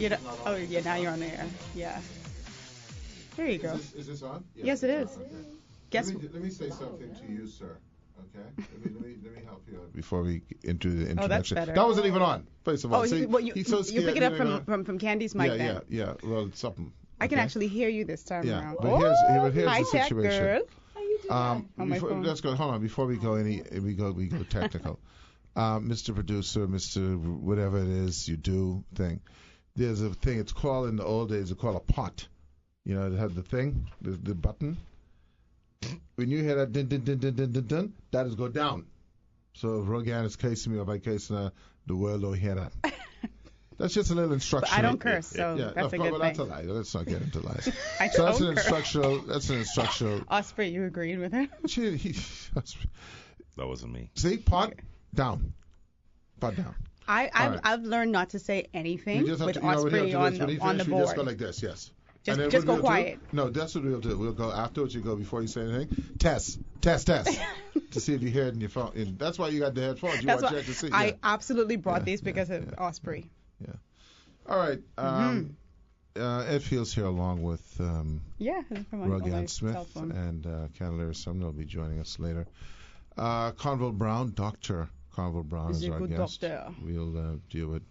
You know, oh yeah, now you're on air. Yeah. There you go. Is this on? Yes, it is. Okay. Guess. Let me say something to you, sir. Okay? Let me help you out before we into the introduction. Oh, that's better. That wasn't even on. First of all, Oh, see, well, he's so scared. you pick it up from Candy's mic then. Yeah. Well, it's something. I can okay? actually hear you this time Yeah, around. but here's hi, the tech situation. girl. How you doing? On my phone. Let's go. Hold on. Before we go we go technical. Mr. Producer, Mr. Whatever it is you do thing. There's a thing. It's called in the old days. It's called a pot. You know, it had the thing, the button. When you hear that dun dun dun dun dun dun dun, that is go down. So if Rogan is casing me or by casing the world will hear that. That's just a little instruction. But I don't curse, so that's a good thing. That's a lie. Let's not get into lies. So that's an instructional. That's an instructional. Osprey, you agreed with him? That wasn't me. See, pot down, pot down. I've learned not to say anything with Osprey on the board. We just go like this, yes. Just go quiet. No, that's what we'll do. We'll go afterwards. You go before you say anything. Test, to see if you hear it in your phone. And that's why you got the headphones. You want to check to see. Yeah. I absolutely brought these because of Osprey. Yeah. All right. Ed Fields here along with Rogan Smith and Candelaria Sumner will be joining us later. Conville Brown, Dr. Conville Brown is our guest. Doctor. We'll deal with,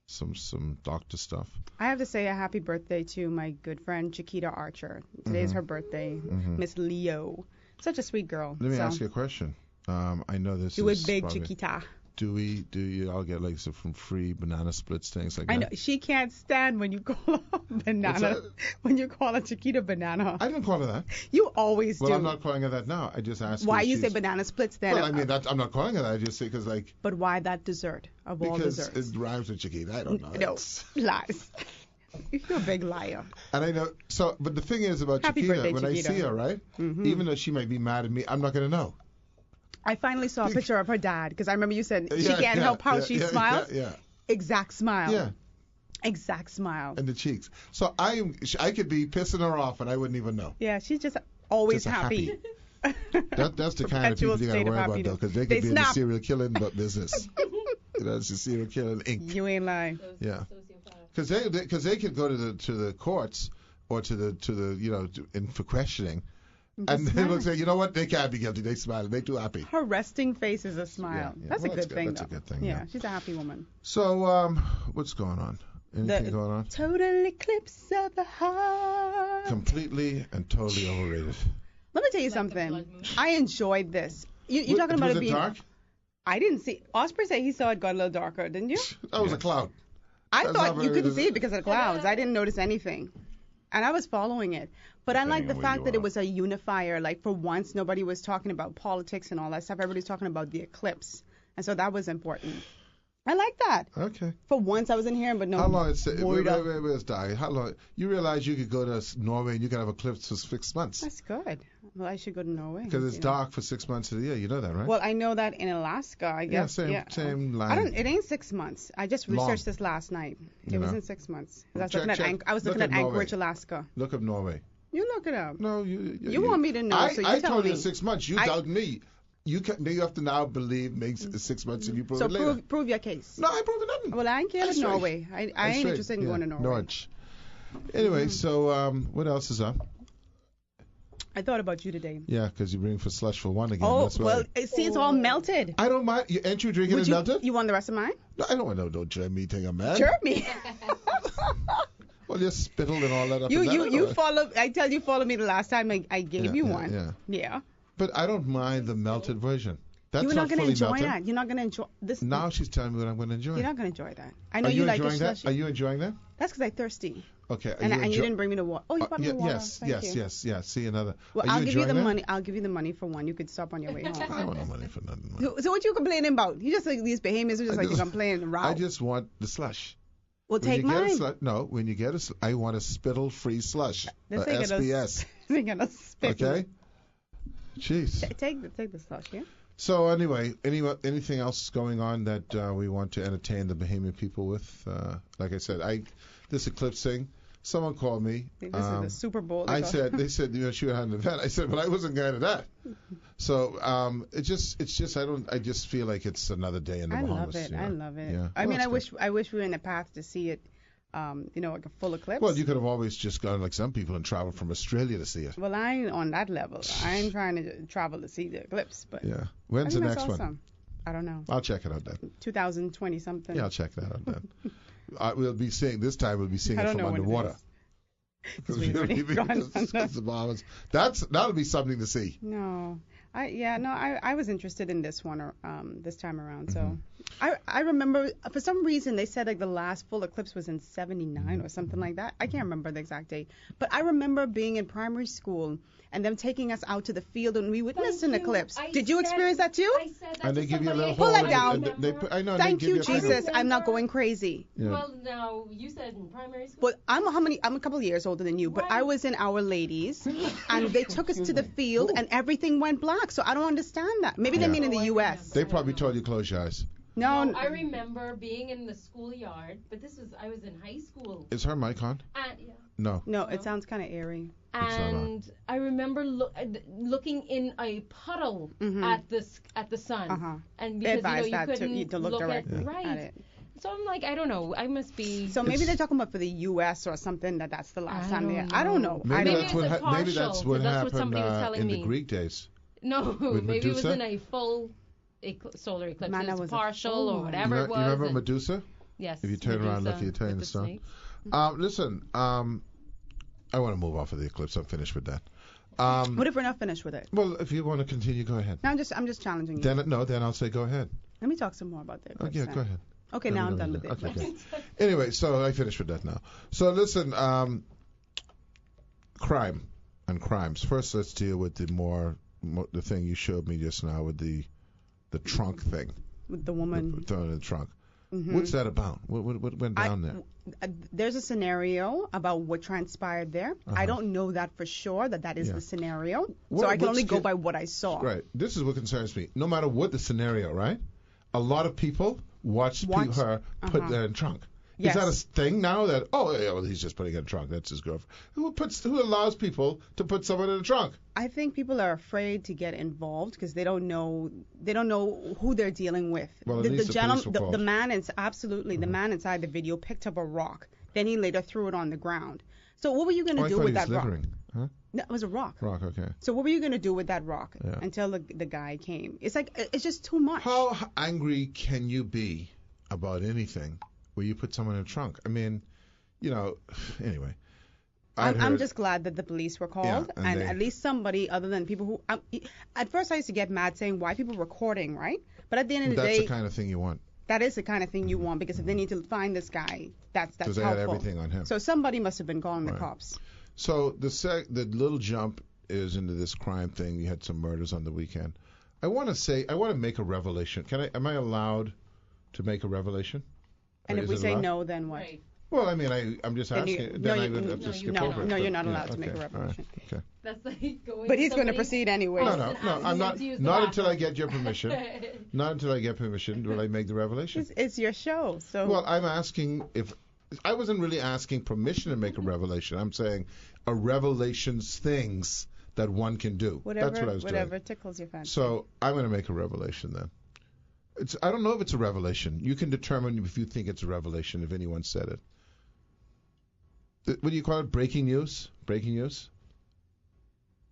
some doctor stuff. I have to say a happy birthday to my good friend Chiquita Archer. Today's her birthday, Miss Leo. Such a sweet girl. Let me ask you a question. I know this do is it big, Chiquita. Do you all get like some free banana splits, things like that? I know she can't stand when you call her banana. When you call her Chiquita banana. I didn't call her that. You always do. Well, I'm not calling her that now. I just asked. Why you say banana splits then? Well, I mean I'm not calling her that. I just say because like. But why that dessert of all desserts? Because it rhymes with Chiquita. I don't know. No, lies. You're a big liar. And I know. So, but the thing is about Happy Chiquita, birthday, when Chiquita. I see her, right? Even though she might be mad at me, I'm not gonna know. I finally saw a picture of her dad because I remember you said she can't help how she smiles. Yeah. Exact smile. Yeah. Exact smile. And the cheeks. So I could be pissing her off and I wouldn't even know. Yeah, she's just always just happy. That's the kind of people you gotta worry about though, because they could be in the serial killing business. It's the serial killing inc. You ain't lying. Yeah. Because they could go to the courts or to the for questioning. And they look say, you know what? They can't be guilty. They smile. They too happy. Her resting face is a smile. Yeah. That's a good thing. That's a good thing. Yeah, she's a happy woman. So, what's going on? Anything going on? Total eclipse of the heart. Completely and totally overrated. Let me tell you something. I enjoyed this. You're talking about was it being dark? I didn't see. Osprey said he saw it got a little darker, didn't you? That was a cloud. I thought you couldn't see it because of the clouds. I didn't notice anything. And I was following it. But I like the fact that it was a unifier. Like, for once, nobody was talking about politics and all that stuff. Everybody's talking about the eclipse. And so that was important. I like that. Okay. For once, I wasn't hearing, but no. How long wait, Di. How long? You realize you could go to Norway and you can have eclipse for 6 months. That's good. Well, I should go to Norway. Because it's dark for 6 months of the year. You know that, right? Well, I know that in Alaska, I guess. Same line. It ain't 6 months. I just researched this last night. It wasn't 6 months. I was looking at Anchorage, Alaska. Look up Norway. You look it up. No, you want me to know, so you I tell told me. you 6 months. You doubt me. You have to now believe makes 6 months if you prove it later. So prove your case. No, I ain't proving nothing. Well, I ain't care to Norway. I ain't interested in going to Norway. Norwich. Anyway, so what else is up? I thought about you today. Yeah, because you bring for slush for one again. Oh, that's why. well, see, it's all melted. I don't mind. Ain't you drinking it melted? You want the rest of mine? No, I don't want no jerk me thing, man. Jerk me. Well, just spittle and all that up. You follow. I tell you, follow me the last time I gave you one. Yeah. But I don't mind the melted version. That's You're not going to enjoy melted. that. You're not going to enjoy this. Now she's telling me what I'm going to enjoy. You're not going to enjoy that. I know you like your slushy. Are you enjoying that? That's because I'm thirsty. Okay. And you didn't bring me the water. Oh, you brought me the water. Yes. See another. Well, I'll give you the money. I'll give you the money for one. You could stop on your way home. I don't want no money for nothing. So what you complaining about? You just like these behemoths are just like you complaining around. I just want the slush. Well, take mine. When you get I want a spittle-free slush. SBS. They're gonna spit. Okay. Jeez. Take the slush, yeah. So anyway, anything else going on that we want to entertain the Bahamian people with? Like I said, this eclipse thing. Someone called me. This is the Super Bowl. They said, she would have an event. I said, but I wasn't going to that. So I just feel like it's another day in the Bahamas. I love it. Yeah. I mean, I wish we were in the path to see it like a full eclipse. Well, you could have always just gone like some people and traveled from Australia to see it. Well, I ain't on that level. I ain't trying to travel to see the eclipse, but Yeah. When's the I think next that's one? awesome. I don't know. I'll check it out then. 2020 something. Yeah, I'll check that out then. We'll be seeing this time. We'll be seeing I it don't from know when it underwater. is. 'Cause we've already gone under. Because the Bahamas. That'll be something to see. No, I was interested in this one this time around. So Mm-hmm. I remember for some reason they said like the last full eclipse was in '79 Mm-hmm. or something like that. I can't remember the exact date, but I remember being in primary school and them taking us out to the field and we witnessed an eclipse. Did you experience that too? I said that And they to give you a little somebody. Pull it hole. down. And I know. Thank they give you, a thing. Jesus. I'm not going crazy. Yeah. Well, now you said in primary school. But I'm a couple of years older than you, but I Right. was in Our Ladies, and they took us to the field, and everything went black. So I don't understand that. Maybe they Yeah. mean in the Oh, I U.S. remember. They probably told you close your eyes. No, I remember being in the schoolyard, but I was in high school. Is her mic on? And, yeah. No. no, it sounds kind of airy. not on. And I remember looking in a puddle at the sun, Uh-huh. and They because advise you that to couldn't you to look directly at, right. at it. So I'm like, I don't know. I must be. So maybe they're talking about for the U.S. or something that's the last time they. I don't know. Maybe I don't that's know. what it's a maybe that's partial, what 'cause that's what happened somebody was telling in the me. Greek days. No, With maybe it was Medusa? in a full solar eclipse. Man, it that was was a partial full or one. whatever You it was. remember and- Medusa? Yes. If you turn around and look at Medusa your tail with and the stuff. snake. Listen, I want to move off of the eclipse. I'm finished with that. What if we're not finished with it? Well, if you want to continue, go ahead. No, I'm just challenging you. Then I'll say go ahead. Let me talk some more about the Oh, eclipse. yeah, then. go ahead. Okay, now I'm done with it. Okay, good. Anyway, so I finished with that now. So listen, crime and crimes. First, let's deal with the thing you showed me just now with the trunk thing. With the woman. Throwing in the trunk. Mhm. What's that about? What went down there? There's a scenario about what transpired there. I don't know that for sure that is Yeah. the scenario. What- So I can only what's go ki- by what I saw. Right. This is what concerns me. No matter what the scenario, right? A lot of people watch her put that in trunk. Yes. Is that a thing now that well, he's just putting it in trunk. That's his girlfriend. Who allows people to put someone in a trunk? I think people are afraid to get involved because they don't know who they're dealing with. Well, at least the police were the called. man is absolutely the man inside the video picked up a rock. Then he later threw it on the ground. So what were you going to I do thought with he was that rock? littering. Huh? No, it was a rock. Rock. Okay. So what were you going to do with that rock Yeah. until the guy came? It's like it's just too much. How angry can you be about anything where you put someone in a trunk? I mean, anyway. I'm just glad that the police were called and and they- at least somebody other than people who. At first, I used to get mad saying why people recording, right? But at the end of the That's day, the kind of thing you want. that is the kind of thing you want because if they need to find this guy, that's Because helpful. they had everything on him. So somebody must have been calling the Right. cops. So the little jump is into this crime thing. You had some murders on the weekend. I want to make a revelation. Am I allowed to make a revelation? And Or if is we it say allowed? no, then what? Right. Well, I mean, I'm just Then asking. no, I you- would have no, to you skip don't. over it. No, you're not Yeah, allowed to make a okay, all right, revelation. Okay. That's like going. But he's going to somebody- proceed anyway. No, Oh, no, and no. asking I'm them not. to use the Not until I bathroom. get your permission. Not until I get permission will I make the revelation. It's your show, so Well, I'm asking if I wasn't really asking permission to make a revelation. I'm saying a revelation's things that one can do. whatever That's what I was whatever doing. tickles your fancy. So I'm going to make a revelation then. I don't know if it's a revelation. You can determine if you think it's a revelation if anyone said it. What do you call it? Breaking news? Breaking news?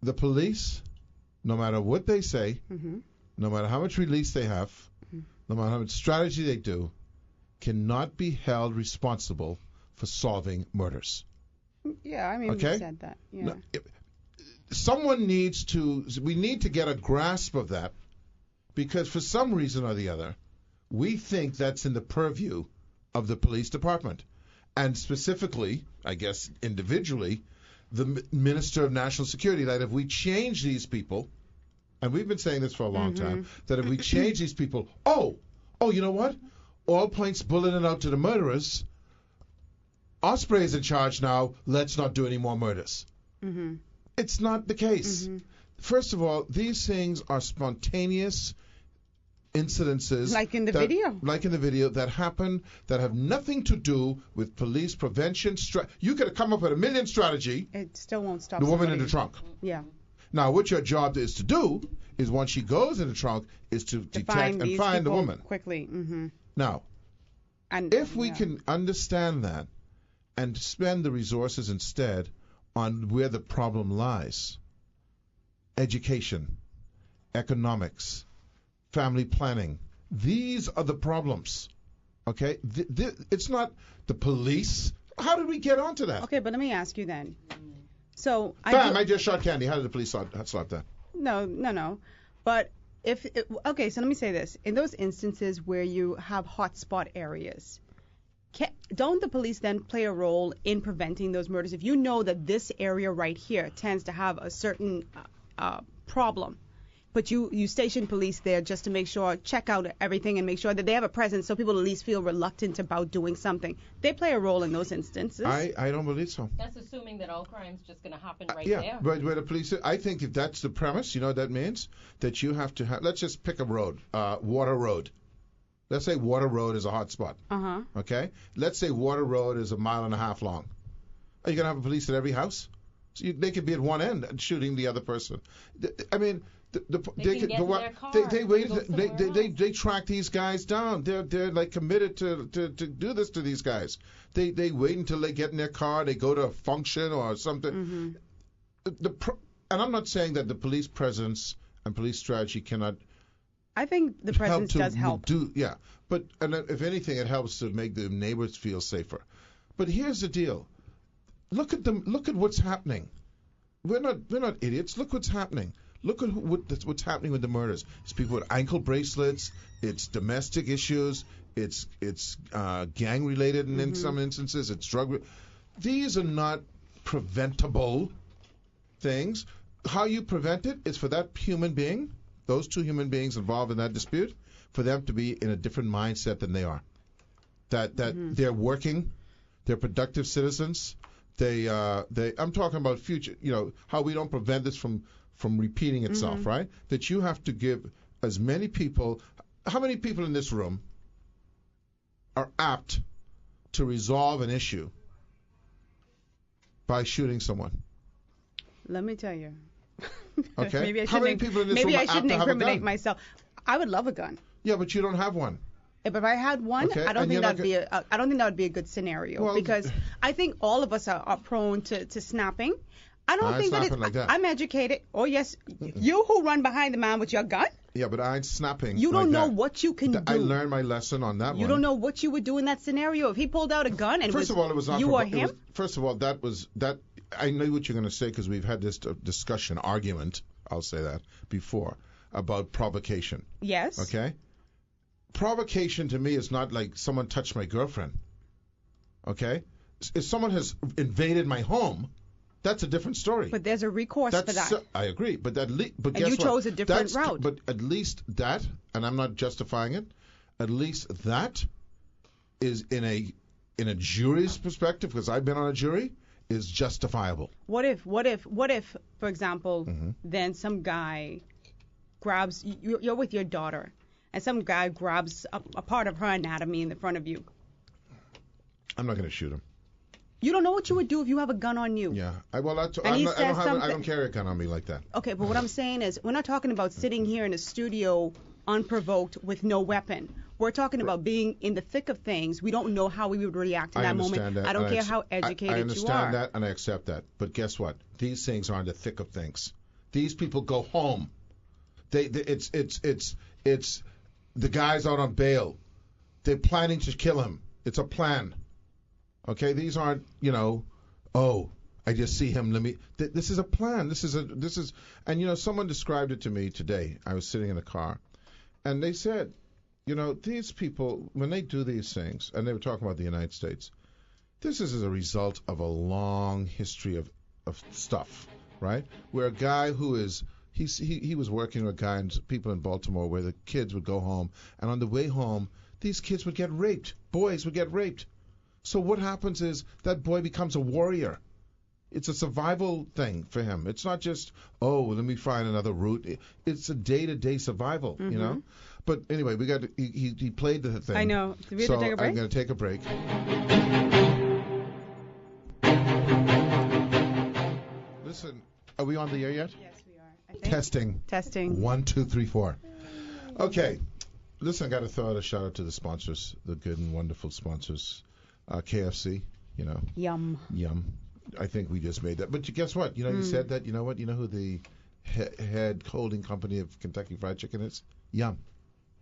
The police, no matter what they say, no matter how much release they have, no matter how much strategy they do, cannot be held responsible for solving murders. Yeah, I mean, Okay. we said that. Yeah. No, we need to get a grasp of that because for some reason or the other, we think that's in the purview of the police department. And specifically, I guess individually, the Minister of National Security, that if we change these people, and we've been saying this for a long time, that if we change these people, you know what? All points bulleted out to the murderers. Osprey is in charge now. Let's not do any more murders. It's not the case. First of all, these things are spontaneous incidences. Like in the video. Like in the video that happen that have nothing to do with police prevention. You could have come up with a million strategy. It still won't stop The woman in somebody. the trunk. Yeah. Now, what your job is to do is once she goes in the trunk is to detect and find the woman. quickly. Now, And if we can understand that, and spend the resources instead on where the problem lies. Education, economics, family planning. These are the problems. Okay? It's not the police. How did we get onto that? Okay, but let me ask you then. So I just shot Candy. How did the police stop that? No. But so let me say this. In those instances where you have hotspot areas, don't the police then play a role in preventing those murders? If you know that this area right here tends to have a certain problem, but you station police there just to make sure, check out everything and make sure that they have a presence so people at least feel reluctant about doing something. They play a role in those instances. I don't believe so. That's assuming that all crime's just going to happen right there. Yeah, but the police, I think if that's the premise, you know what that means? That you have to have, let's just pick a road, Water Road. Let's say Water Road is a hot spot. Uh-huh. Okay? Let's say Water Road is 1.5 miles long. Are you going to have a police at every house? So they could be at one end and shooting the other person. I mean, they track these guys down. They're like committed to do this to these guys. They wait until they get in their car. They go to a function or something. Mm-hmm. And I'm not saying that the police presence and police strategy cannot. I think the presence does help. But if anything, it helps to make the neighbors feel safer. But here's the deal. Look at them. Look at what's happening. We're not idiots. Look what's happening. Look at what's happening with the murders. It's people with ankle bracelets. It's domestic issues. It's gang related, and in some instances, it's drug. These are not preventable things. How you prevent it is for that human being, those two human beings involved in that dispute, for them to be in a different mindset than they are. That they're working, they're productive citizens. I'm talking about future. You know how we don't prevent this from repeating itself, right? That you have to give as many people. How many people in this room are apt to resolve an issue by shooting someone? Let me tell you. Okay. Maybe I How many people in this room maybe are I apt shouldn't to have a incriminate gun? myself. I would love a gun. Yeah, but you don't have one. If I had one, Okay, I don't and think you're I don't think that would be a good scenario Well, because I think all of us are prone to snapping. I don't I think that snap it's. it like that. I'm educated. Oh yes, you who run behind the man with your gun. Yeah, but I ain't snapping. You don't like know that. what you can do. I learned my lesson on that one. You don't know what you would do in that scenario if he pulled out a gun and First of all, it was not you or him. First of all, that I knew what you're going to say because we've had this discussion, argument, I'll say that, before, about provocation. Yes. Okay? Provocation to me is not like someone touched my girlfriend. Okay? If someone has invaded my home, that's a different story. But there's a recourse for that. I agree. But guess what? And you chose a different route. But at least that, and I'm not justifying it, at least that is in a jury's perspective, because I've been on a jury, is justifiable. What if, for example, then some guy grabs, you're with your daughter, and some guy grabs a part of her anatomy in the front of you? I'm not going to shoot him. You don't know what you would do if you have a gun on you. Yeah. I don't carry a gun on me like that. Okay, but what I'm saying is, we're not talking about sitting here in a studio unprovoked with no weapon. We're talking about being in the thick of things. We don't know how we would react in that moment. That, I don't care how educated you are. I understand that, and I accept that. But guess what? These things are in the thick of things. These people go home. It's the guy's out on bail. They're planning to kill him. It's a plan. Okay, these aren't, I just see him. This is a plan. This is, and someone described it to me today. I was sitting in a car, and they said, these people, when they do these things, and they were talking about the United States, this is as a result of a long history of stuff, right? Where a guy who is, he was working with people in Baltimore where the kids would go home, and on the way home, these kids would get raped. Boys would get raped. So what happens is that boy becomes a warrior. It's a survival thing for him. It's not just, let me find another route. It's a day-to-day survival, But anyway, he played the thing. I know. Do we have to take a break? I'm going to take a break. Listen, are we on the air yet? Yes, we are. Testing. 1, 2, 3, 4. Okay. Listen, I got to throw out a shout out to the sponsors, the good and wonderful sponsors. KFC, Yum. Yum. I think we just made that. But guess what? You said that. You know what? You know who the head holding company of Kentucky Fried Chicken is? Yum.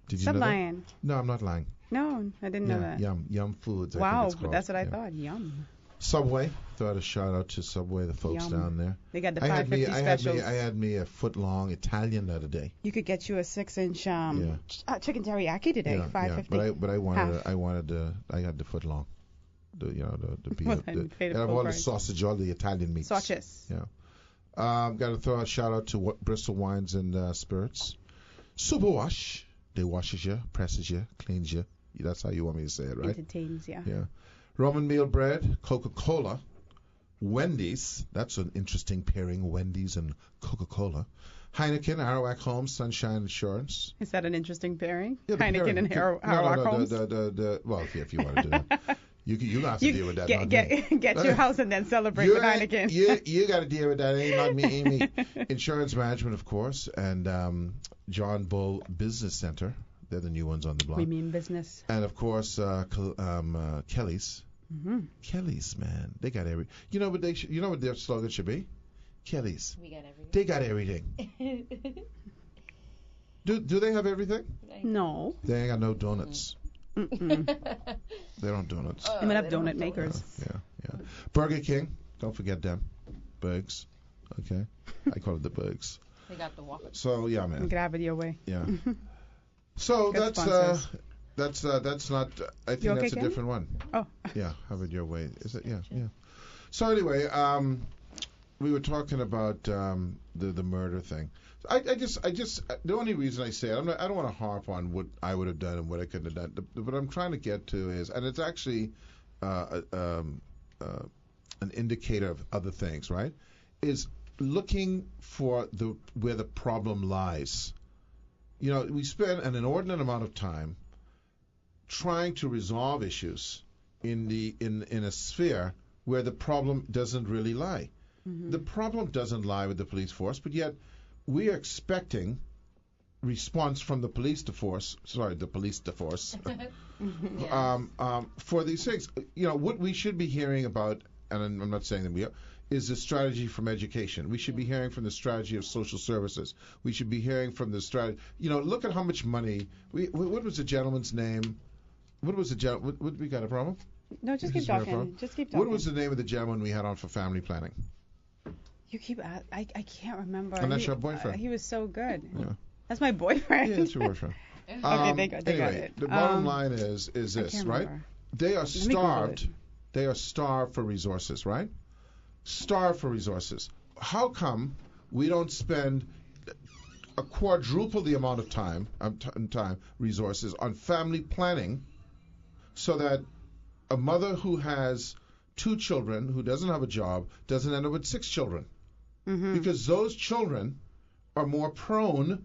Did you Stop know lying. that? No, I'm not lying. No, I didn't know that. Yum Foods. I Wow, think it's but called. that's what I thought. Yum. Subway. Thought a shout out to Subway, the folks Yum. down there. They got the 550 specials. I had me a foot long Italian the other day. You could get you a 6-inch chicken teriyaki today, Yeah, $5.50. but I had the foot long. The beef. Well, then paid And a I full wanted the price. sausage, all the Italian meats. Sausages. Yeah. Got to throw a shout out to Bristol Wines and Spirits. Super Wash. They washes you, presses you, cleans you. That's how you want me to say it, right? Entertains, yeah. Yeah. Roman meal bread, Coca-Cola, Wendy's. That's an interesting pairing, Wendy's and Coca-Cola. Heineken, Arawak Homes, Sunshine Insurance. Is that an interesting pairing? Yeah, the Heineken pairing. and Harrock Homes? Well, yeah, if you want to do that. You have to deal with that. Get your house and then celebrate with Heineken. You got to deal with that. Ain't not me, ain't me. Insurance management, of course, and John Bull Business Center. They're the new ones on the block. We mean business. And of course, Kelly's. Mm-hmm. Kelly's, man, they got every. You know what their slogan should be? Kelly's. We got everything. They got everything. Do they have everything? No. They ain't got no donuts. Mm-mm. They don't donuts. They might have donut makers. Yeah. Burger King, don't forget them. Bergs. Okay. I call it the Bergs. They got the Whopper. So yeah, man. Grab it your way. Yeah. So Good that's not. I think You okay, that's a Ken? different one. Oh. Yeah. Have it your way. Is it? Yeah. Yeah. So anyway, we were talking about the murder thing. I just the only reason I say it, I don't want to harp on what I would have done and what I couldn't have done. What I'm trying to get to is, and it's actually an indicator of other things, right? Is looking for where the problem lies. We spend an inordinate amount of time trying to resolve issues in a sphere where the problem doesn't really lie. Mm-hmm. The problem doesn't lie with the police force, but yet we are expecting response from the police force for these things. What we should be hearing about, and I'm not saying that we are, is the strategy from education. We should be hearing from the strategy of social services. We should be hearing from the strategy. Look at how much money. What was the gentleman's name? What we got a problem? No, just keep talking. Just keep talking. What was the name of the gentleman we had on for family planning? You keep. I can't remember. And that's your boyfriend. He was so good. Yeah. That's my boyfriend. Yeah, that's your boyfriend. Okay, they got it. The bottom line is this, right? Remember. They are Let me Google starved. it. They are starved for resources, right? Starved for resources. How come we don't spend a quadruple the amount of time, resources on family planning, so that a mother who has 2 children, who doesn't have a job, doesn't end up with 6 children? Mm-hmm. Because those children are more prone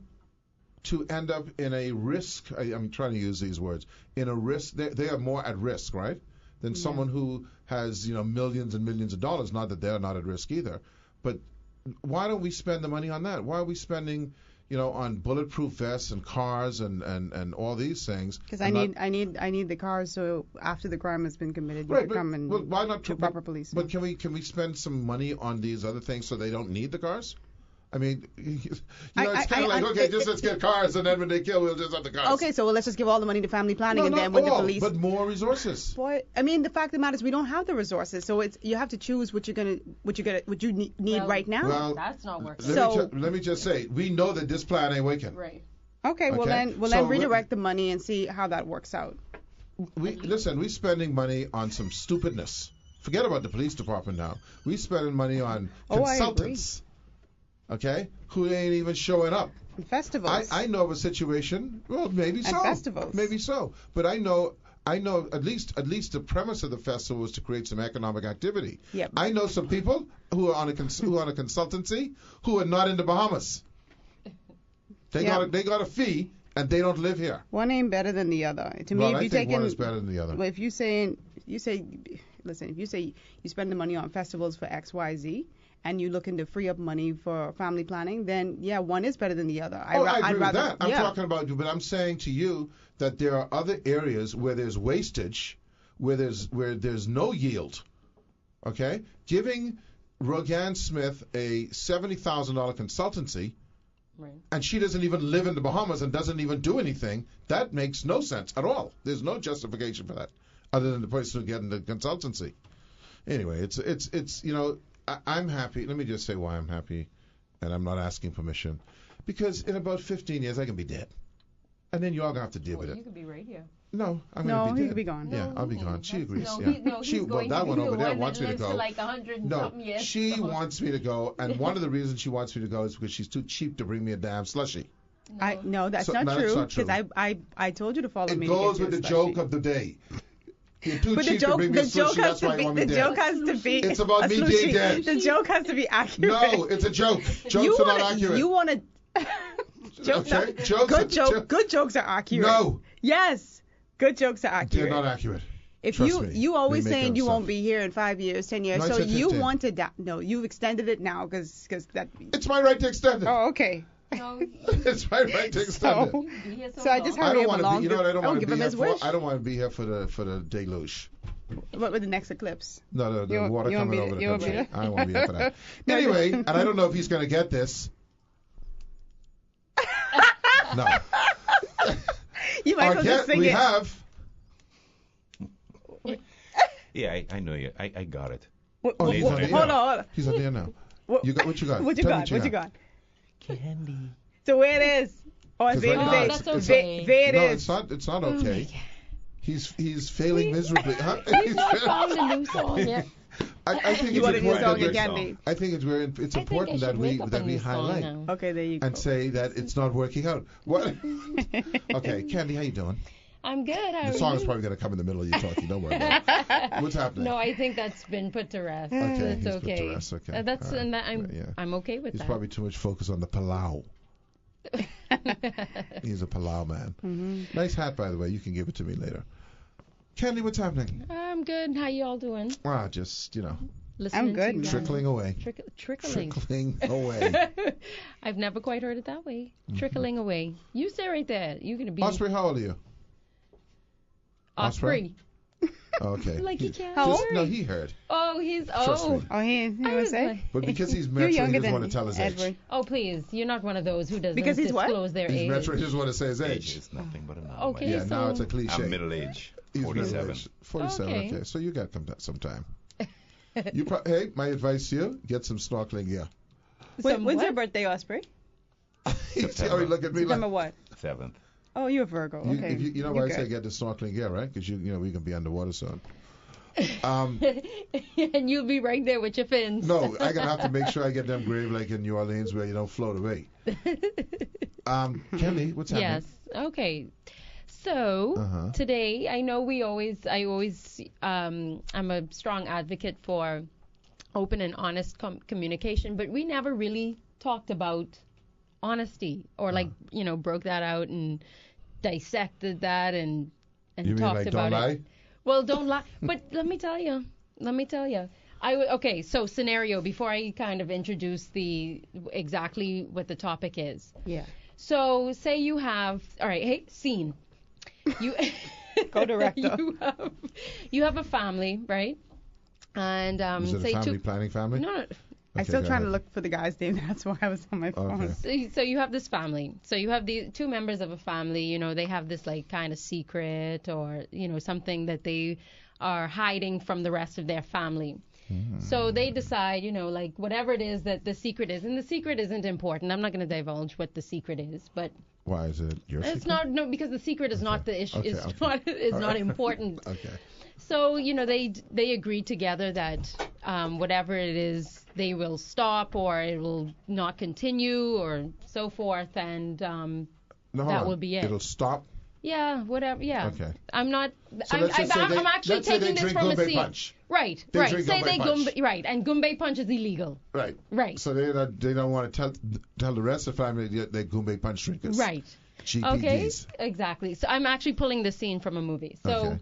to end up in a risk. I'm trying to use these words. In a risk, they are more at risk, right? Than someone who has millions and millions of dollars. Not that they're not at risk either, but why don't we spend the money on that? Why are we spending on bulletproof vests and cars and all these things? Because I need the cars, so after the crime has been committed, you right, can come and why not to proper police. But can we spend some money on these other things so they don't need the cars? I mean, it's kind of like, okay, let's get cars, and then when they kill, we'll just have the cars. Okay, so let's just give all the money to family planning, No, and then not when the all, police. but more resources. Boy, I mean, the fact of the matter is we don't have the resources, so you have to choose what you need right now. Well, that's not working. Let me just say, we know that this plan ain't working. Right. Okay, well then redirect the money and see how that works out. We're spending money on some stupidness. Forget about the police department now. We're spending money on consultants. Okay, who ain't even showing up. And festivals. I know of a situation. Well, maybe so. And festivals. Maybe so. But I know at least the premise of the festival was to create some economic activity. Yep. I know some people who are on a consultancy who are not in the Bahamas. They got a fee and they don't live here. One ain't better than the other. To me, I think one is better than the other. Well, if you say you spend the money on festivals for X, Y, Z, and you're looking to free up money for family planning, then one is better than the other. I agree with that. I'm talking about you, but I'm saying to you that there are other areas where there's wastage, where there's no yield, Okay? Giving Roganne Smith a $70,000 consultancy, Right. and she doesn't even live in the Bahamas and doesn't even do anything, that makes no sense at all. There's no justification for that other than the person who's getting the consultancy. Anyway, it's I'm happy. Let me just say why I'm happy, and I'm not asking permission. Because in about 15 years, I can be dead. And then you all going to have to deal with You it. could be right here. No, I'm No, going to be he dead. could be gone. Yeah, No, I'll be gone. She agrees. No, Yeah. he's Well, going that to one be over the there one wants that me to lives go. like 100 and No, something years. she wants me to go, and one of the reasons she wants me to go is because she's too cheap to bring me a damn slushy. No, that's So- not no, that's true. not true. Because I told you to follow It me. goes to with the get joke of the day. You're too But cheap to bring me a the joke slushy, has that's why to you be want me the dead. joke has to be. It's about a me being slushy. dead. The joke has to be accurate. No, it's a joke. Jokes are not accurate. You want to. Okay? Jokes Good jokes are accurate. No. Yes, good jokes are They're accurate. not accurate. If Trust me. you always We make saying up you won't stuff. be here in 5 years, 10 years, No, I so said you 15. want to no, you've extended it now because that. It's my right to extend it. Oh, okay. No, It's my right to extend So, it. be here so so I long. just I hurry don't him want to along. be. You know what? I don't want to give be him here his for. wish. I don't want to be here for the deluge. What with the next eclipse? No, the You- water you won't coming be- over the you won't be country. there? I don't want to be here for that. No, Anyway, and I don't know if he's going to get this. No. You might as well just sing we it. have. Yeah, I know you. I got it. Oh, he's on the Hold air. on. He's on the air now. What You got what you got? What you Tell me got? What you got? Candy. So where it is? Oh, it's 'Cause right now there. it's- that's it's- okay. There it No, is. it's not okay. He's failing miserably. Huh? He's not found a new song yet. I think You it's want a new important song that again, song. Dave? I think it's important that we highlight Okay, there you go. and say that it's not working out. What? Okay, Candy, how you doing? I'm good. How The are song you? is probably going to come in the middle of you talking. Don't worry about it. What's happening? No, I think that's been put to rest. Okay, It's he's put to okay. rest, okay. That's All right. and that, Yeah. I'm okay with He's that. probably too much focus on the Palau. He's a Palau man. Mm-hmm. Nice hat, by the way. You can give it to me later. Candy, what's happening? I'm good. How you all doing? Just, Listening I'm good, to you guys. trickling away. Trickling. Trickling away. I've never quite heard it that way. Trickling away. You say right there. You're gonna be Osprey, how old are you? Osprey. Okay. Like he can't How old? hear. No, he heard. Oh, he's Trust me. Oh, he I was was say? like- But because he's You're Metro, he younger doesn't than want to tell his age. Edward. Oh, please. You're not one of those who doesn't Because he's what? disclose their He's age. Metro, he doesn't want to say his Age age. is nothing but a number. Okay. Yeah, now so- it's a cliche. I'm middle age. He's 47. middle-aged. 47, Okay. okay. So you got some time. Hey, my advice to you, get some snorkeling gear. Some When's what? your birthday, Osprey? You see how he look at me September like... what? 7th. Oh, you're a Virgo. You, Okay. if you know You're why I say good. get the snorkeling gear, right? Because we can be underwater soon. And you'll be right there with your fins. No, I'm gonna have to make sure I get them grave like in New Orleans where you don't float away. Kelly, what's happening? Yes. Okay. So Uh-huh. today, I know I'm a strong advocate for open and honest communication, but we never really talked about honesty or broke that out and dissected that and You mean talked like about don't it. lie? Well, don't lie. But let me tell you. Okay, so scenario before I kind of introduce exactly what the topic is. Yeah. So say you have, all right, hey, scene. You Go director. you have a family, right? And Is it say a family two. planning family? No. I'm Okay, still go trying to ahead. look for the guy's name. That's why I was on my phone. Okay. So you have this family. So you have the two members of a family. They have this like kind of secret or something that they are hiding from the rest of their family. So they decide, like whatever it is that the secret is, and the secret isn't important. I'm not going to divulge what the secret is, but Why is it your it's secret? not because the secret is not the issue. Okay, It's okay. not important. Okay. So they agreed together that whatever it is, they will stop or it will not continue or so forth, and No, hold that on. will be it. It'll stop. Yeah, whatever. Yeah. Okay. I'm not. So let's just say I'm actually let's say they taking this drink from a Goombay scene. punch. Right. They right. drink Say Goombay they punch. Right, and Goombay punch is illegal. Right. Right. So they don't want to tell the rest of the family that they're Goombay punch drinkers. Right. GPDs. Okay. Exactly. So I'm actually pulling the scene from a movie. So. Okay.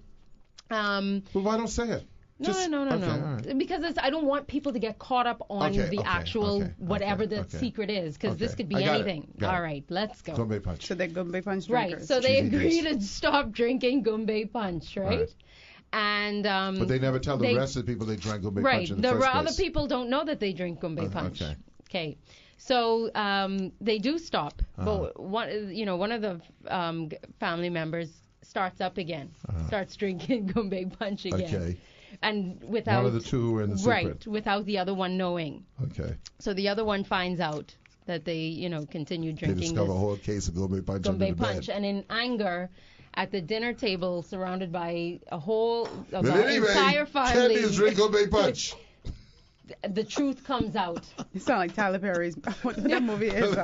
Well, why don't say it? No. Okay, all right. Because I don't want people to get caught up on Okay, the okay, actual okay, whatever okay, the okay. secret is, because this Okay, could be I got it, anything. got it. All right, let's go. Goombay punch. So they're Goombay punch Right. drinkers. So they GDs. agree to stop drinking Goombay punch, right? Right. And But they never tell the they- rest of the people they drank Gombe right. Punch in the The first other place. people don't know that they drink Gombe Punch. Okay. Okay. So they do stop, Uh-huh. but one of the family members starts up again, starts drinking Gombe Punch again, Okay. and without One of the two who were in the secret. right, without the other one knowing. Okay. So the other one finds out that they continue They drinking discover a this whole case of Gombe Punch under Gombe the Punch, bed. and in anger, at the dinner table, surrounded by But the anyway, entire family, Candice drink Gombe Punch. the truth comes out. You sound like Tyler Perry's. What that movie is?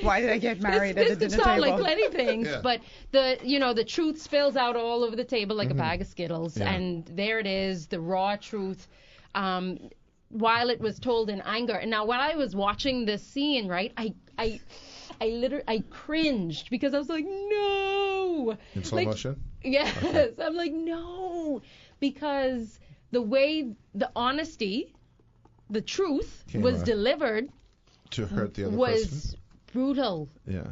Why did I get married This at the could dinner sound table? like plenty things, Yeah. but the truth spills out all over the table like a bag of Skittles, Yeah. and there it is, the raw truth. While it was told in anger, and now when I was watching this scene, right, I literally cringed because I was like, no. In slow Like, motion? Yes, I'm like, no, because the way the honesty, the truth Came was out. delivered To hurt the other was person? brutal. Yeah.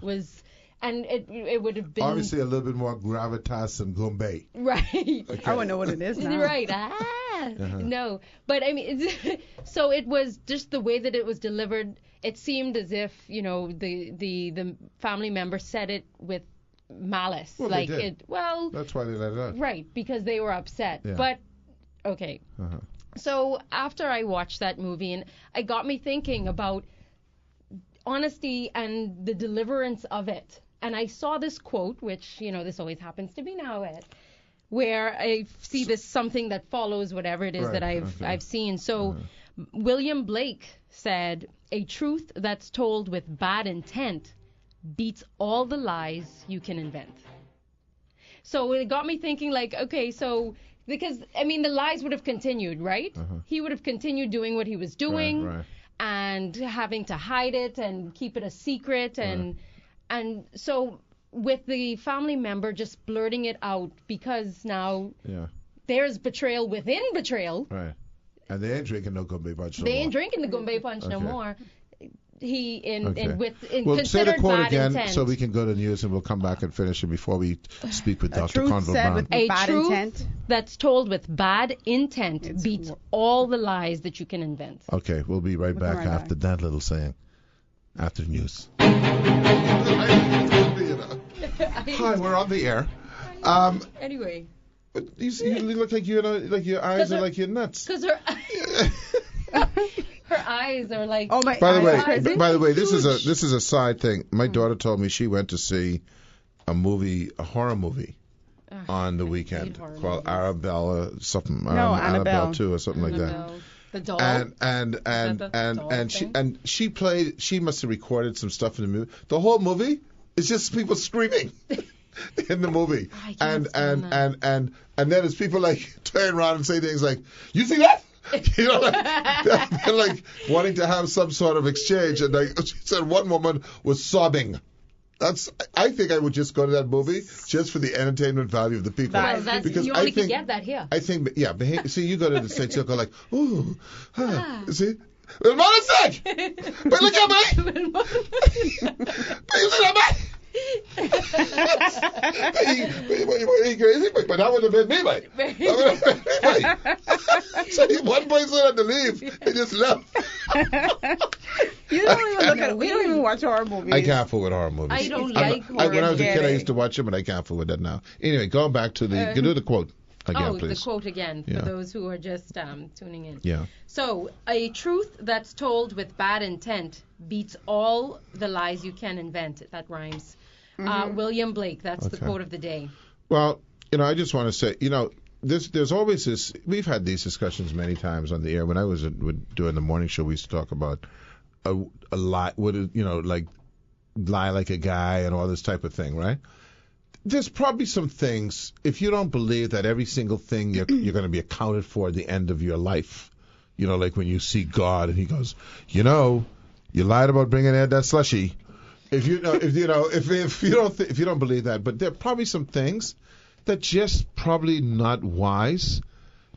And it would have been Obviously a little bit more gravitas than Gombe. right. I want to know what it is now. Right. No. But I mean, so it was just the way that it was delivered. It seemed as if the family member said it with malice. Well, they like did. it. Well, That's why they let it out. right, because they were upset. Yeah. But okay. Uh-huh. So after I watched that movie, and it got me thinking about honesty and the deliverance of it. And I saw this quote, which, this always happens to me now, Ed, where I see this something that follows whatever it is Right, that okay. I've seen. So William Blake said, "A truth that's told with bad intent beats all the lies you can invent." So it got me thinking, like, okay, so because I mean the lies would have continued, right? He would have continued doing what he was doing Right. and having to hide it and keep it a secret, and so with the family member just blurting it out because now Yeah. there's betrayal within betrayal. Right. And they ain't drinking no Gombe Punch no They more. ain't drinking the Gombe Punch no Okay. more. He Okay. considered Well, say the quote bad again intent. so we can go to news and we'll come back and finish it before we speak with A Dr. truth Conville said Brown. with A bad truth intent. that's told with bad intent It's beats wor- all the lies that you can invent. Okay, we'll be right We'll come back right after that little saying. After news. Hi, we're on the air. Anyway, But you look like like your eyes are like your nuts. because her her eyes are like. Oh my! By the eyes are crazy. way, this is a side thing. My daughter told me she went to see a horror movie on the weekend horror called movies. Arabella something. No, Annabelle Annabelle. 2 or something like that. Annabelle, the doll. And she must have recorded some stuff in the movie. The whole movie is just people screaming in the movie. I can't stand that. And then it's people like turn around and say things like, "You see that?" You know, they're like wanting to have some sort of exchange. And she said one woman was sobbing. I think I would just go to that movie just for the entertainment value of the people. Well, that's, because you I only think, can get that here. I think, yeah, see, you go to the States, you'll go like, ooh, see? Well, Monisek! But look at me! But you look at me! He crazy, but that would have been me, mate. That would have been me, mate. So one person had to leave. He just left. You don't even look at. We don't even watch horror movies. I can't fool with horror movies. I don't like horror When I was a kid, I movies. used to watch them, but I can't fool with that now. Anyway, going back to the, do the quote again, please. The quote again for Yeah. those who are just tuning in. Yeah. So, a truth that's told with bad intent beats all the lies you can invent. That rhymes. William Blake, that's the Okay. quote of the day. Well, I just want to say, there's always this. We've had these discussions many times on the air. When I was doing the morning show, we used to talk about a lie. What is, like lie like a guy and all this type of thing, right? There's probably some things. If you don't believe that every single thing you're going to be accounted for at the end of your life, like when you see God and He goes, you lied about bringing in that slushy. If you don't believe that, but there are probably some things that just probably not wise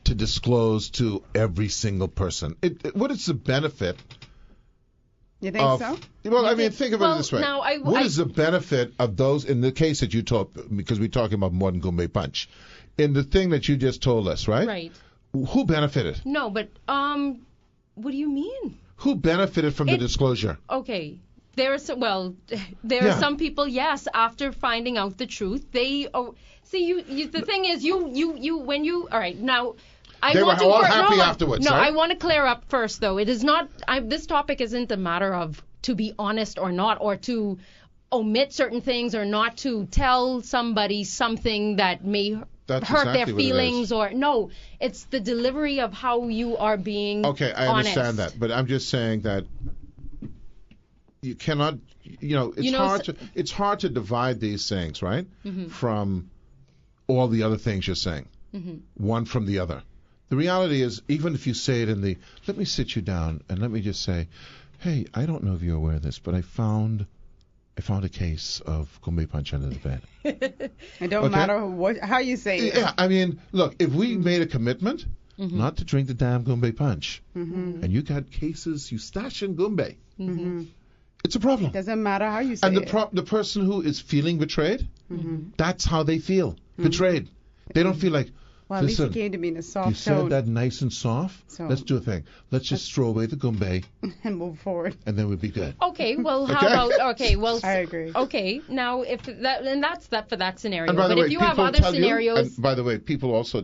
to disclose to every single person. What is the benefit You think so? Well, I mean, think of it this way. Now What is the benefit of those, in the case that you told, because we're talking about more than Goombay Punch, in the thing that you just told us, right? Right. Who benefited? No, but what do you mean? Who benefited from the disclosure? Okay. There are some people, yes, after finding out the truth, they the thing is you when you all right now. They were all happy afterwards. No, right? I want to clear up first, though. It is not. This topic isn't a matter of to be honest or not, or to omit certain things, or not to tell somebody something that may hurt their feelings, or no. It's the delivery of how you are being. Okay, I honest. understand that, but I'm just saying that you cannot. It's hard to divide these things, right? Mm-hmm. From all the other things you're saying, one from the other. The reality is, even if you say it let me sit you down and let me just say, hey, I don't know if you're aware of this, but I found a case of Goombay Punch under the bed. It don't matter how you say it. Yeah, I mean, look, if we made a commitment not to drink the damn Goombay Punch, and you got cases you stash in Goombay, it's a problem. Doesn't matter how you say and it. the person who is feeling betrayed, that's how they feel, betrayed. They don't feel like, well, at least listen, you came to me in a soft you tone. said that nice and soft. So, let's do a thing. Let's just throw away the Goombay and move forward. and then we'll be good. Okay, well, how about I agree. Okay, now if that and that's that for that scenario. And by the but way, if you have people other tell scenarios, you, and by the way, people also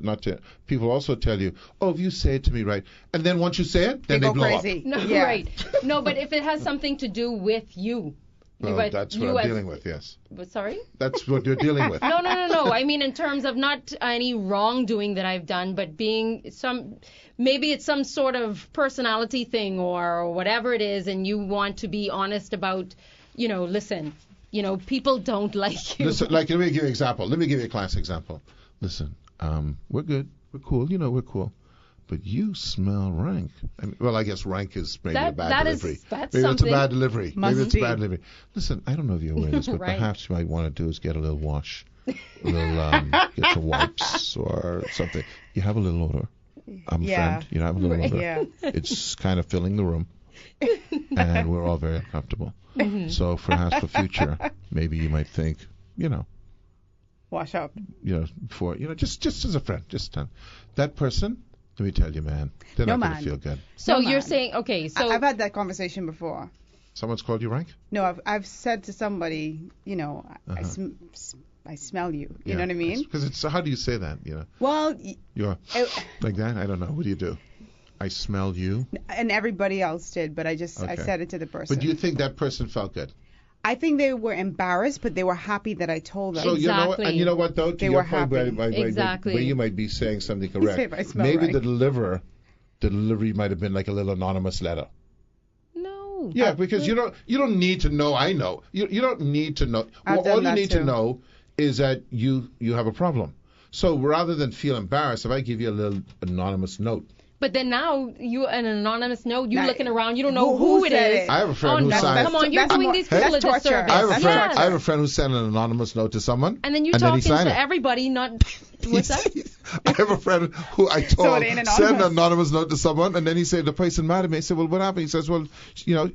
tell you, oh, if you say it to me right, and then once you say it, then they they go blow crazy. up. no, Yeah. right? No, but if it has something to do with you, Well, that's what I'm dealing with. Yes, Sorry. that's what you're dealing with. No. I mean, in terms of not any wrongdoing that I've done, but being maybe it's some sort of personality thing or whatever it is, and you want to be honest about, listen, people don't like you. Listen, like, let me give you an example. Let me give you a class example. Listen, we're good. We're cool. We're cool. But you smell rank. I guess rank is maybe a bad delivery. That's maybe something. it's a bad delivery. Maybe it's a bad delivery. Listen, I don't know if you're aware of this, but Right. perhaps you might want to do is get a little wash, get some wipes or something. You have a little odor. I'm a friend. You have a little odor. Yeah. It's kind of filling the room, and we're all very uncomfortable. So perhaps for future, maybe you might think, Wash up. before, just as a friend, that person. Let me tell you, man, they're not going to feel good. So No, you're man. saying, okay, so I've had that conversation before. Someone's called you rank? No, I've said to somebody, I smell you. You know what I mean? Because it's how do you say that? Well, You're like that. I don't know. What do you do? I smell you. and everybody else did, but I Okay. said it to the person. But do you think that person felt good? I think they were embarrassed, but they were happy that I told them. So you know what? Exactly. And you know what though? To They your were point, happy. Exactly. where you might be saying something Say correct. if I smell Maybe right. the delivery might have been like a little anonymous letter. no. Yeah, because you don't need to know. I know. You don't need to know. I've done All you that need to too. know is that you have a problem. So rather than feel embarrassed, if I give you a little anonymous note. But then now you an anonymous note, you're Now, looking around, you don't know who who it said is. it? I have a friend who no, signed. come on, you're That's doing more- these people a that's torture. disservice. I have a friend. Yes. I have a friend who sent an anonymous note to someone, And then you then he talking signed to it. everybody, not what's that? I have a friend who I So told it ain't send an anonymous. anonymous note to someone, and then he said the person mad at me. I said, well, what happened? He says, well,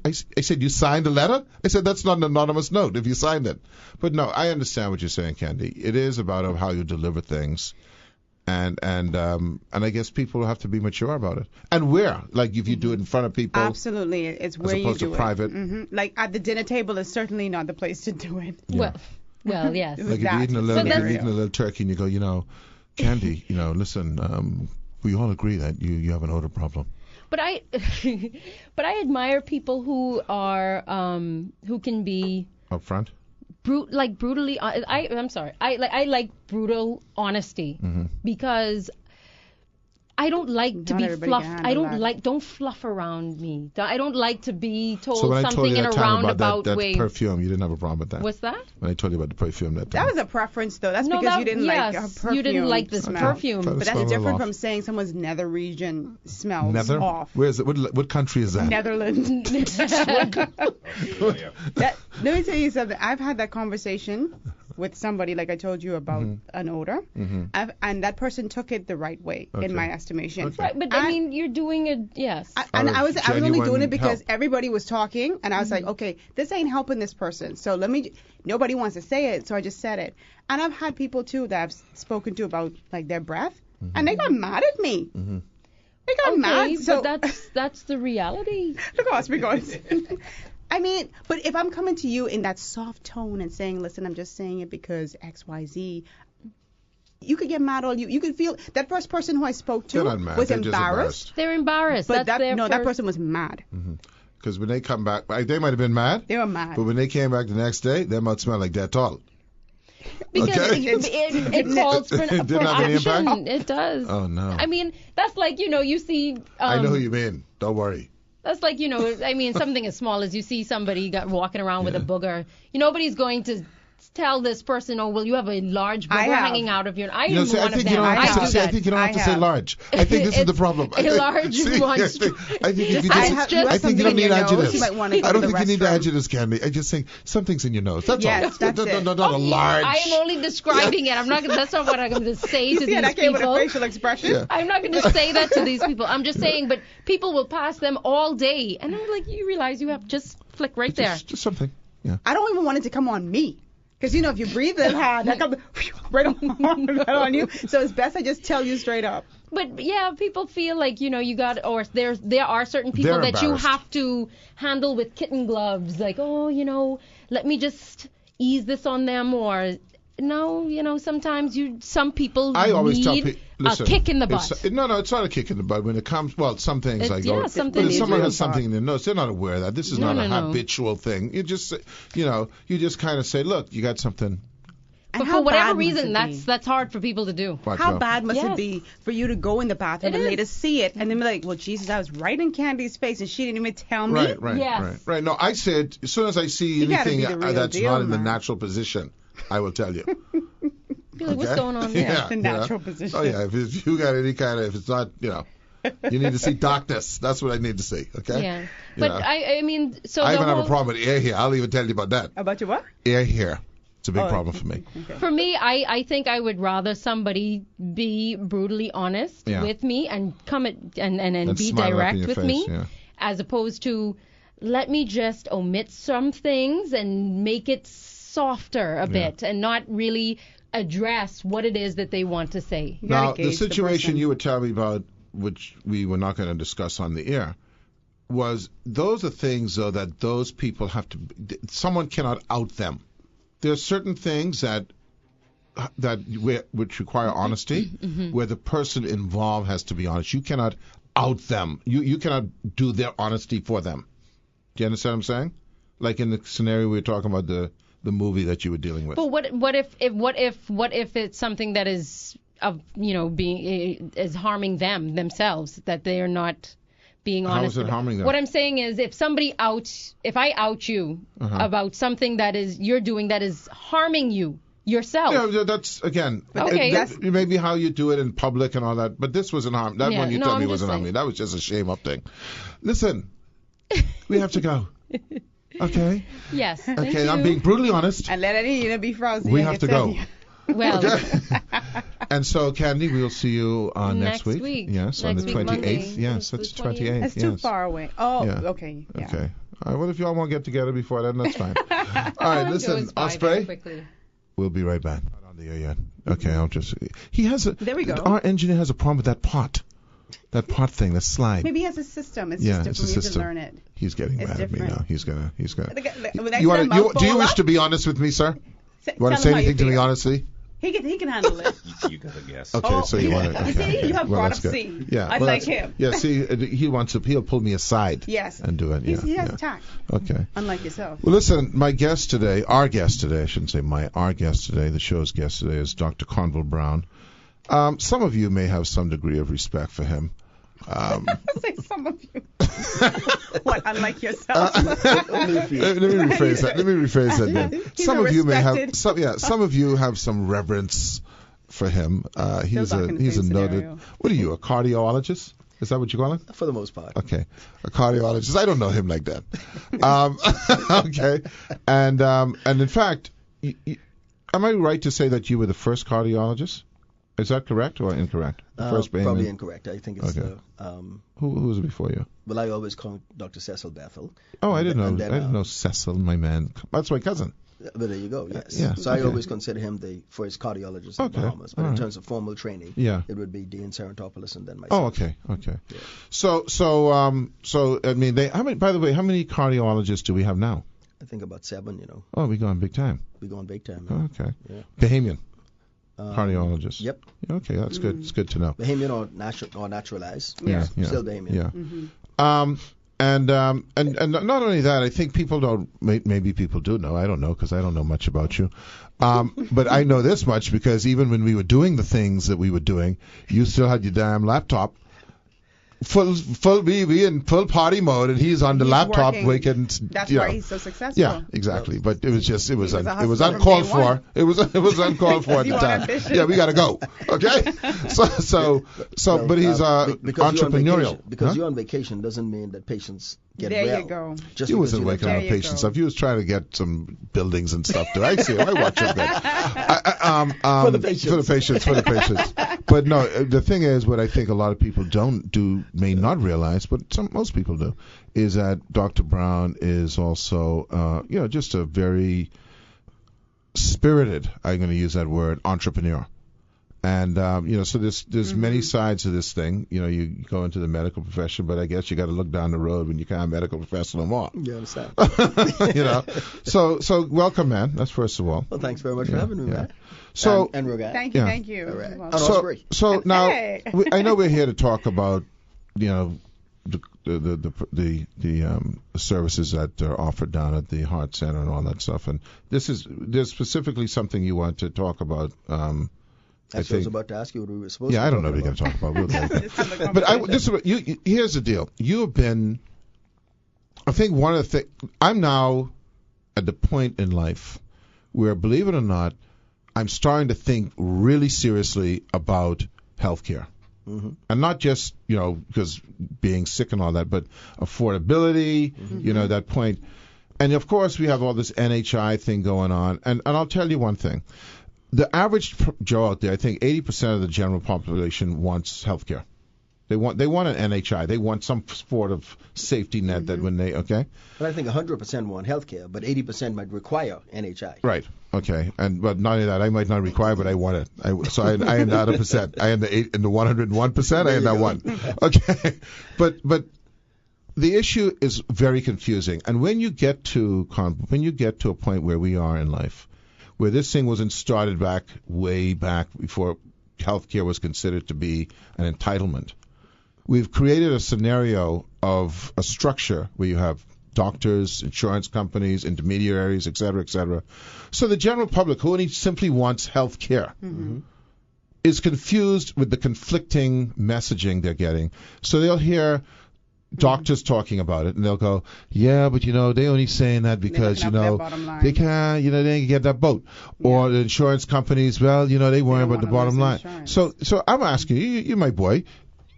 I said you signed a letter. I said that's not an anonymous note if you signed it. But no, I understand what you're saying, Candy. It is about how you deliver things. And I guess people have to be mature about it. And where, like if you do it in front of people, Absolutely, it's where you opposed to do private. it. Like at the dinner table is certainly not the place to do it. Well, yes. like if that you're eating a little, So if you're that's- eating a little turkey, and you go, Candy, listen, we all agree that you have an odor problem. But I admire people who are who can be Up front. brutally. I'm sorry. I like brutal honesty because I don't like to Not be everybody fluffed. can I handle don't that. don't fluff around me. I don't like to be told So when I told something you in a that time about roundabout that way. perfume, you didn't have a problem with that. What's that? When I told you about the perfume that time. That was a preference, though. That's No, because that- you didn't like yes, a perfume. you didn't like this smell. perfume. Try to But smell that's it different off. from saying someone's nether region smells Nether? off. Where is it? What country is that? Netherlands. Yeah. Let me tell you something. I've had that conversation with somebody, like I told you about an odor, and that person took it the right way, Okay. in my estimation. Okay. Right, but I mean, you're doing it. Yes. And Out I of was only doing genuine it because help. everybody was talking, and I was like, okay, this ain't helping this person. So nobody wants to say it, so I just said it. And I've had people too that I've spoken to about like their breath, and they got mad at me. They got mad. So but that's the reality. look at us, we going. I mean, but if I'm coming to you in that soft tone and saying, listen, I'm just saying it because X, Y, Z. You could get mad all you could feel that first person who I spoke to They're not mad. was They're just embarrassed. They're embarrassed. But that's their that first... person was mad. Because when they come back, they might have been mad. They were mad. But when they came back the next day, they might smell like Dettol. Because Okay. it calls for, It didn't for have any action. impact? It does. Oh, no. I mean, that's like, you see. I know who you mean. Don't worry. That's like, I mean, something as small as you see somebody walking around with a booger. Nobody's going to tell this person, oh, well, you have a large I booger have. hanging out of your. I You know, am see, I one of think you them. don't have I to do say. I that. think you don't have to I say have. large. I think this is the It's problem. a large See, one. I think if you I just, have- you have I think you don't something in need your nose, adjectives. you might wanna go I don't to the think you need restroom. adjectives, Candy. I just think something's in your nose. That's Yes, all. that's No, it. not a large. I am only describing it. I'm not. That's not what I'm going to say You to see these it? I came with a people. facial expression. Yeah. I'm not going to say that to these people. I'm just saying, but people will pass them all day, and I'm like, you realize you have just flick right there. Just something. Yeah. I don't even want it to come on me. Because, if you breathe it hard, that comes right on you. So it's best I just tell you straight up. But yeah, people feel like you got, or there are certain people They're that you embarrassed. have to handle with kitten gloves. Like, oh, let me just ease this on them, or no, sometimes some people I always tell need people, listen, a kick in the butt. It's not a kick in the butt. When it comes, well, some things It's- like, yeah, something but if is someone real has something in their nose, they're not aware of that. This is No, not a no, no. habitual thing. You just, you just kind of say, look, you got something. And But how for whatever bad must reason, it be? that's hard for people to do. Watch How out. bad must Yes. it be for you to go in the bathroom It and is. later see it and then be like, well, Jesus, I was right in Candy's face and she didn't even tell me? Yes. Right. No, I said as soon as I see You gotta anything be the real that's deal, not in the man. natural position, I will tell you. Be like, what's Okay? going on there? Yeah, The you know. natural position. Oh yeah, if you got any kind of, if it's not, you need to see darkness. That's what I need to see. Okay. Yeah. You But know. I mean, so I the even have whole, a problem with air hair. I'll even tell you about that. About your what? Air hair. It's a big Oh, problem for me. Okay. For me, I think I would rather somebody be brutally honest Yeah. with me and come at, and And be smile right in direct your with face, me, yeah. as opposed to let me just omit some things and make it softer a bit and not really address what it is that they want to say. You gotta Now, the gauge the situation person. you were telling me about, which we were not going to discuss on the air, was those are things, though, that those people have to. Someone cannot out them. There are certain things which require honesty, where the person involved has to be honest. You cannot out them. You cannot do their honesty for them. Do you understand what I'm saying? Like in the scenario we were talking about, the movie that you were dealing with. But what if it's something that is being is harming themselves, that they are not being How honest is it about. harming them? What I'm saying is, if I out you about something that is you're doing that is harming you yourself. Yeah, that's again. Okay. It may be how you do it in public and all that, but this wasn't harm. That Yeah, one you no, told me I'm just wasn't harming. saying. That was just a shame up thing. Listen, we have to go. Okay. Yes. Thank Okay. you. I'm being brutally honest. And let it be frosty. We and have get to go. you. Well, And so, Candy, we'll see you next Next week. week. Yes, on Next the week, 28th. Monday. Yes, It's that's the 28th. That's yes. too far away. Oh, Yeah. okay. Yeah. Okay. All right. Well, if y'all want to get together before then, that's fine. All right. It Listen, goes by very Osprey. quickly. We'll be right back. Not on the air yet. Okay. I'll just. He has a. There we go. Our engineer has a problem with that pot. That pot thing, that slide. Maybe he has a system. It's Yeah, just it's a for me system. to learn it. He's getting It's mad at me different. now. He's gonna. When I You said want mouthful do you wish up, to be honest with me, sir? say- You want to tell say him how you anything to me feel. honestly? He can handle it. You gotta guess. Okay, Oh, so you want to. you see, you have brought that's up good. C. Yeah, I'd well, like that's- him. Yeah, see, he'll pull me aside. Yes. And do it. Yeah. He has yeah. tact, Okay. unlike yourself. Well, listen, our guest today, I shouldn't say our guest today, the show's guest today is Dr. Conville Brown. Some of you may have some degree of respect for him. Say some of you. What, unlike yourself? Let me rephrase that. Then. He's Some a of you may have respected- some of you have some reverence for him. He's back in the a same noted. scenario. What are you, a cardiologist? Is that what you call him? For the most part. Okay, a cardiologist. I don't know him like that. Okay, and in fact, am I right to say that you were the first cardiologist? Is that correct or incorrect? The first Probably incorrect. I think it's Okay. the. Who was before you? Well, I always call Dr. Cecil Bethel. Oh, I didn't know. And then, I didn't know Cecil, my man. That's my cousin. But there you go. Yes. yeah, So okay. I always consider him the first cardiologist in Okay, Bahamas. But all in right. terms of formal training, Yeah. it would be Dean Serentopoulos and then myself. Oh, okay. Yeah. So I mean, how many? By the way, how many cardiologists do we have now? I think about 7. You know, Oh, we going big time. we go on big time. Oh, okay. Yeah. Bahamian Um, cardiologist. Yep. Okay, that's good. It's good to know. Bahamian or naturalized. Yeah. Yeah. Still Bahamian. Yeah. And not only that, I think people don't. Maybe people do know. I don't know because I don't know much about you. But I know this much because even when we were doing the things that we were doing, you still had your damn laptop. Full BB in full party mode, and he's on the He's laptop working. waking. That's you why know. he's so successful. Yeah, exactly. But it was just it was He was a it was hustler from uncalled day for. one. It was uncalled for at He the was time. ambitious. Yeah, we got to go. Okay. So Well, but he's because entrepreneurial. Because Huh? you're on vacation doesn't mean that patients get There well. you go. Just He because wasn't you working There on you patient go. stuff. He was trying to get some buildings and stuff. Did I see him? I watch him then. For the patients. For the patients. But no, the thing is, what I think a lot of people may not realize, but most people do, is that Dr. Brown is also, just a very spirited, I'm going to use that word, entrepreneur. And so there's many sides to this thing. You go into the medical profession, but I guess you got to look down the road when you become a medical professional more. You understand? So welcome, man. That's first of all. Well, thanks very much for having me, man. So and Rogat. Thank you. Yeah. Thank you. All right. You're Oh, welcome. no, it's great. so now Hey. I know we're here to talk about the services that are offered down at the Heart Center and all that stuff. And there's specifically something you want to talk about. I Actually, I was think. about to ask you what we were supposed to Yeah, I don't know talk what you're going to talk about. We'll get Just have a But conversation. here's the deal. You have been. I think one of the things. I'm now at the point in life where, believe it or not, I'm starting to think really seriously about healthcare. Mm-hmm. And not just, because being sick and all that, but affordability, that point. And of course, we have all this NHI thing going on. And I'll tell you one thing. The average Joe out there, I think 80% of the general population wants healthcare. They want an NHI. They want some sort of safety net that when they, okay? But I think 100% want healthcare, but 80% might require NHI. Right. Okay. But not only that, I might not require, but I want it. So I am not 100%. I am the 101%. I am that one. Okay. But the issue is very confusing. And when you get to a point where we are in life, where this thing wasn't started way back before healthcare was considered to be an entitlement, we've created a scenario of a structure where you have doctors, insurance companies, intermediaries, et cetera, So the general public, who only simply wants health care, is confused with the conflicting messaging they're getting. So they'll hear doctors talking about it, and they'll go, yeah, but they only saying that because looking up their bottom line. they can't, they didn't get that boat. Or the insurance companies, well, they worry about the wanna bottom lose line. insurance. So I'm asking you, you're my boy.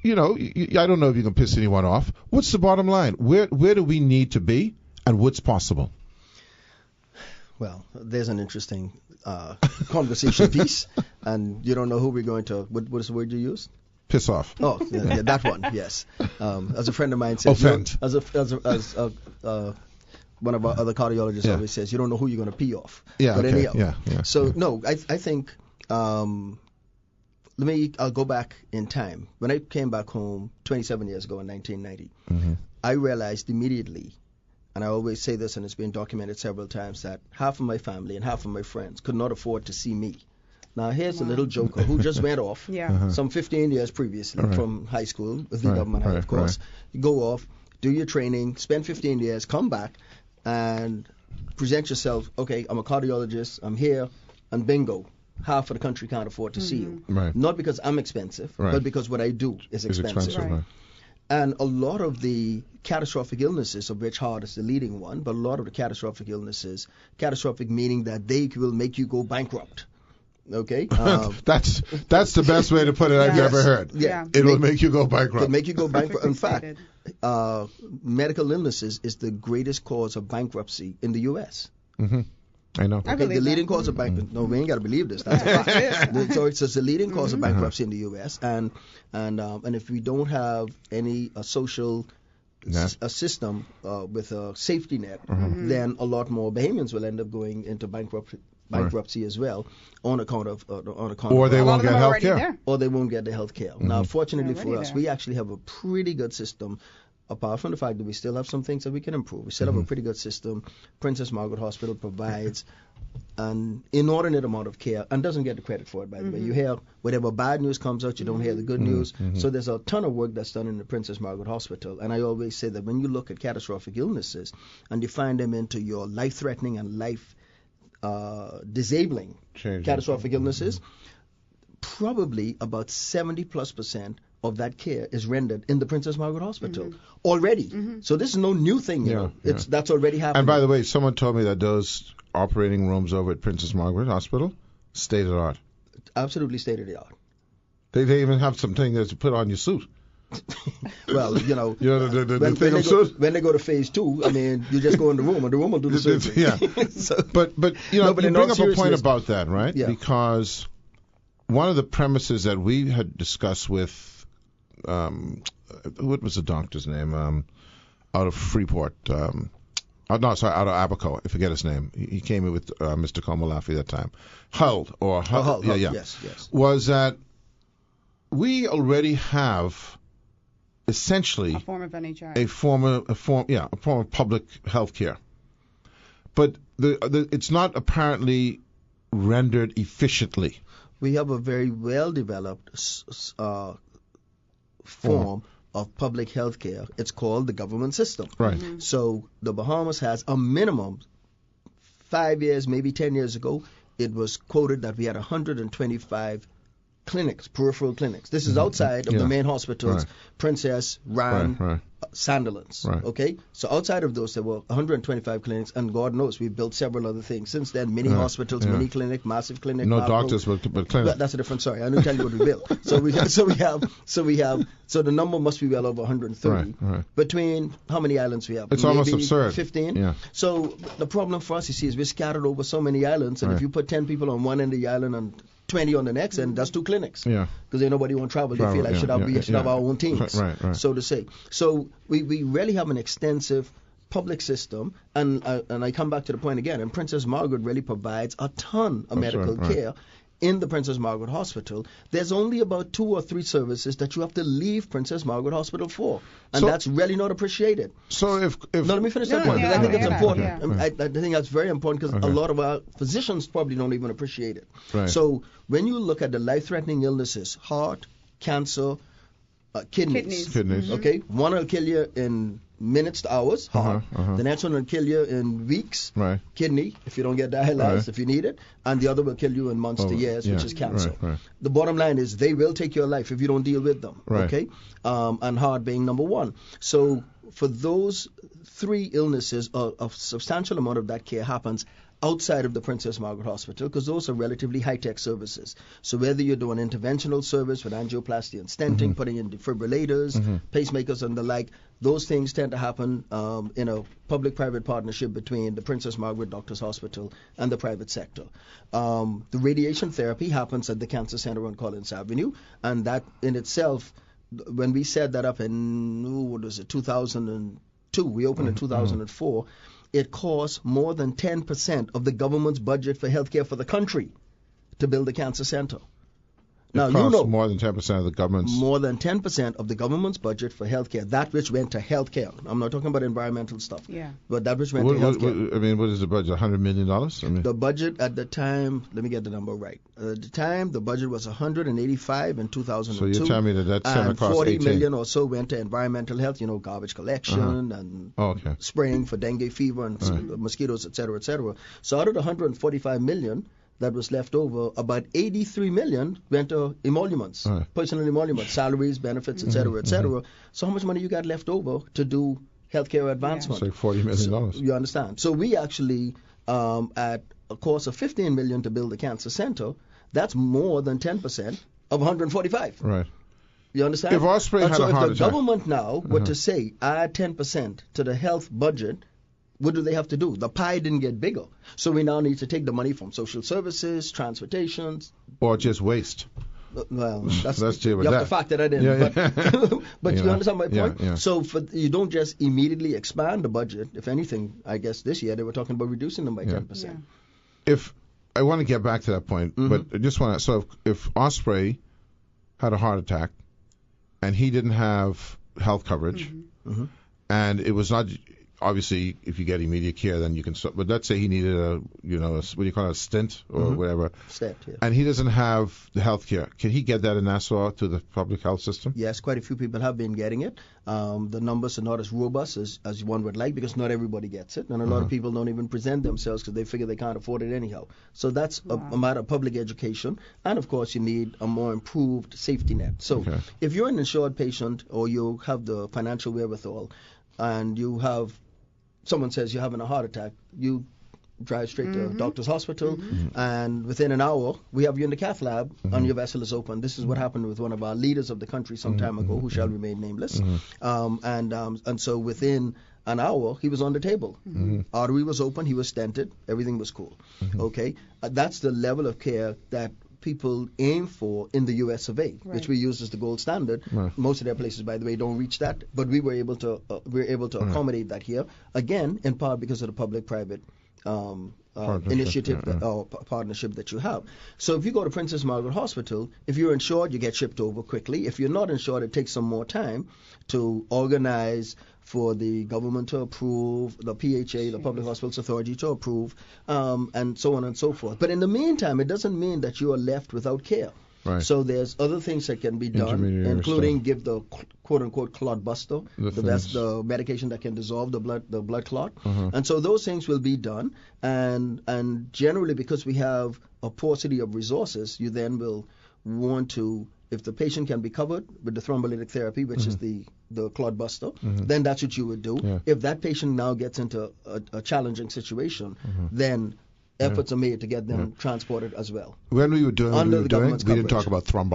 I don't know if you can piss anyone off. What's the bottom line? Where do we need to be, and what's possible? Well, there's an interesting conversation piece, and you don't know who we're going to. What is the word you use? Piss off. Oh, yeah, that one. Yes. As a friend of mine says, Offend. one of our other cardiologists always says, you don't know who you're going to pee off. Yeah. But Okay. anyhow, Yeah. So no, I think. I'll go back in time. When I came back home 27 years ago in 1990, I realized immediately, and I always say this and it's been documented several times, that half of my family and half of my friends could not afford to see me. Now here's a little joker who just went off some 15 years previously from high school, with the government high, of course. You go off, do your training, spend 15 years, come back, and present yourself, okay, I'm a cardiologist, I'm here, and bingo. Half of the country can't afford to see you. Right. Not because I'm expensive, but because what I do is It's expensive. expensive. Right. And a lot of the catastrophic illnesses, of which heart is the leading one, but a lot of the catastrophic illnesses, catastrophic meaning that they will make you go bankrupt. Okay? That's the best way to put it I've ever heard. Yeah. It will make you go bankrupt. It'll make you go bankrupt. In Perfectly fact, medical illnesses is the greatest cause of bankruptcy in the U.S. I know. I Okay, believe the leading that. cause of bankruptcy. No, we ain't got to believe this. That's a fact. So it's the leading cause of bankruptcy in the U.S. And if we don't have any social a system with a safety net, then a lot more Bahamians will end up going into bankruptcy as well on account of Or they A lot won't of them get are health already care. there. or they won't get the health care. Now, fortunately They're for already us, there. we actually have a pretty good system. Apart from the fact that we still have some things that we can improve, we still have a pretty good system. Princess Margaret Hospital provides an inordinate amount of care and doesn't get the credit for it, by the way. You hear whatever bad news comes out, you don't hear the good news. So there's a ton of work that's done in the Princess Margaret Hospital. And I always say that when you look at catastrophic illnesses and define them into your life-threatening and life disabling catastrophic illnesses, probably about 70+% of that care is rendered in the Princess Margaret Hospital already. So this is no new thing, you know. That's already happening. And by the way, someone told me that those operating rooms over at Princess Margaret Hospital, state of the art. Absolutely state of the art. They even have something that you put on your suit. Well, you know, the thing of suit. when they go to phase 2, I mean, you just go in the room and the room will do the surgery. Yeah. So, But you know, No, but you in bring all up a point seriousness- about that, right? Yeah. Because one of the premises that we had discussed with what was the doctor's name? Out of Freeport. Out of Abaco. I forget his name. He came in with Mr. Komalafi that time. Hull. Hull, Yeah. yes. Was that we already have essentially A form of NHI. a form of public health care. But it's not apparently rendered efficiently. We have a very well-developed form of public health care. It's called the government system. Right. So the Bahamas has a minimum, 5 years, maybe 10 years ago, it was quoted that we had 125 clinics, peripheral clinics. This is outside of the main hospitals, Princess, Rand, Sandilands. Right. Okay? So outside of those, there were 125 clinics, and God knows we've built several other things. Since then, mini hospitals, mini clinic, massive clinic. No doctors, but clinics. That's a different story. I didn't tell you what we built. So the number must be well over 130. Right. Between how many islands we have? It's Maybe almost absurd. 15. Yeah. So the problem for us, you see, is we're scattered over so many islands, and if you put 10 people on one end of the island and 20 on the next end, that's 2 clinics. Yeah. Because ain't nobody want to travel. They feel like we should have our own teams, Right. so to say. So we really have an extensive public system, and I come back to the point again, and Princess Margaret really provides a ton of medical care in the Princess Margaret Hospital. There's only about 2 or 3 services that you have to leave Princess Margaret Hospital for, and that's really not appreciated. So if No, let me finish that point, because I think it's important. Yeah. I think that's very important, because a lot of our physicians probably don't even appreciate it. Right. So when you look at the life-threatening illnesses, heart, cancer, kidneys. Okay, one will kill you in minutes to hours, heart. The next one will kill you in weeks, kidney, if you don't get dialyzed, if you need it, and the other will kill you in months to years, which is cancer. The bottom line is they will take your life if you don't deal with them. Okay, and heart being number 1. So for those 3 illnesses, a substantial amount of that care happens outside of the Princess Margaret Hospital, because those are relatively high-tech services. So whether you do an interventional service with angioplasty and stenting, putting in defibrillators, pacemakers and the like, those things tend to happen in a public-private partnership between the Princess Margaret Doctors Hospital and the private sector. The radiation therapy happens at the Cancer Center on Collins Avenue, and that in itself, when we set that up in 2002, we opened in 2004, it costs more than 10% of the government's budget for healthcare for the country to build a cancer center. Now, you know, more than 10% of the government's... More than 10% of the government's budget for healthcare, that which went to healthcare. I'm not talking about environmental stuff. Yeah. But that which went to healthcare. What is the budget, $100 million? The budget at the time, let me get the number right. At the time, the budget was $185 in 2002. So you're telling me that center and cost $40 $18 million or so went to environmental health, garbage collection and spraying for dengue fever and mosquitoes, et cetera, et cetera. So out of the $145 million that was left over, about $83 million went to emoluments, personal emoluments, salaries, benefits, et cetera, et cetera. So how much money you got left over to do healthcare advancement? It's like $40 million. So, you understand? So we actually, at a cost of $15 million to build the cancer center, that's more than 10% of 145. Right. You understand? If Osprey had a heart attack, if the attack, government now were to say add 10% to the health budget, what do they have to do? The pie didn't get bigger. So we now need to take the money from social services, transportation. Or just waste. Well, that's Let's deal with you have that. to factor that in. Yeah, But You you know, understand my point? yeah. So you don't just immediately expand the budget. If anything, I guess this year they were talking about reducing them by 10%. Yeah. If I want to get back to that point, but I just want to. So if Osprey had a heart attack and he didn't have health coverage, and it was not obviously if you get immediate care, then you can. But let's say he needed a what do you call it, a stint or whatever, Step, yeah. and he doesn't have the health care. Can he get that in Nassau to the public health system? Yes, quite a few people have been getting it. The numbers are not as robust as one would like because not everybody gets it, and a lot of people don't even present themselves because they figure they can't afford it anyhow. So that's a matter of public education, and of course you need a more improved safety net. So if you're an insured patient or you have the financial wherewithal, and you have someone says you're having a heart attack, you drive straight to doctor's hospital, and within an hour, we have you in the cath lab, and your vessel is open. This is what happened with one of our leaders of the country some time ago, who shall remain nameless. And so within an hour, he was on the table. Artery was open, he was stented, everything was cool. Okay, that's the level of care that people aim for in the U.S. of A, which we use as the gold standard. Most of their places, by the way, don't reach that, but we were able to accommodate that here, again, in part because of the public-private initiative or partnership that you have. So if you go to Princess Margaret Hospital, if you're insured, you get shipped over quickly. If you're not insured, it takes some more time to organize for the government to approve, the PHA, the Public Hospitals Authority to approve, and so on and so forth. But in the meantime, it doesn't mean that you are left without care. Right. So there's other things that can be done, including give the quote-unquote clot buster, the medication that can dissolve the blood clot. And so those things will be done. And generally, because we have a paucity of resources, you then will want to, if the patient can be covered with the thrombolytic therapy, which is the clot buster, then that's what you would do. Yeah. If that patient now gets into a challenging situation, then efforts are made to get them transported as well. When we were doing what we were doing, we didn't talk about what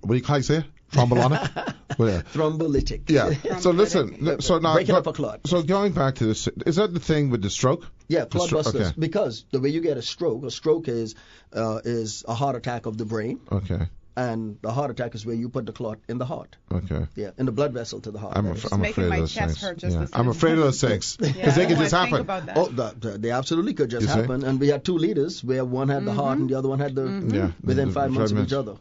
do you say it? Thrombolytic? Thrombolytic. Yeah. So listen, so now breaking up a clot. So going back to this, is that the thing with the stroke? Yeah, clot busters. Okay. Because the way you get a stroke is a heart attack of the brain. Okay. And the heart attack is where you put the clot in the heart. Okay. Yeah, in the blood vessel to the heart. I'm afraid of those things. I'm afraid of those things because they could just happen. Oh, they absolutely could just happen. And we had two leaders where one had the heart and the other one had the within 5 months of each other.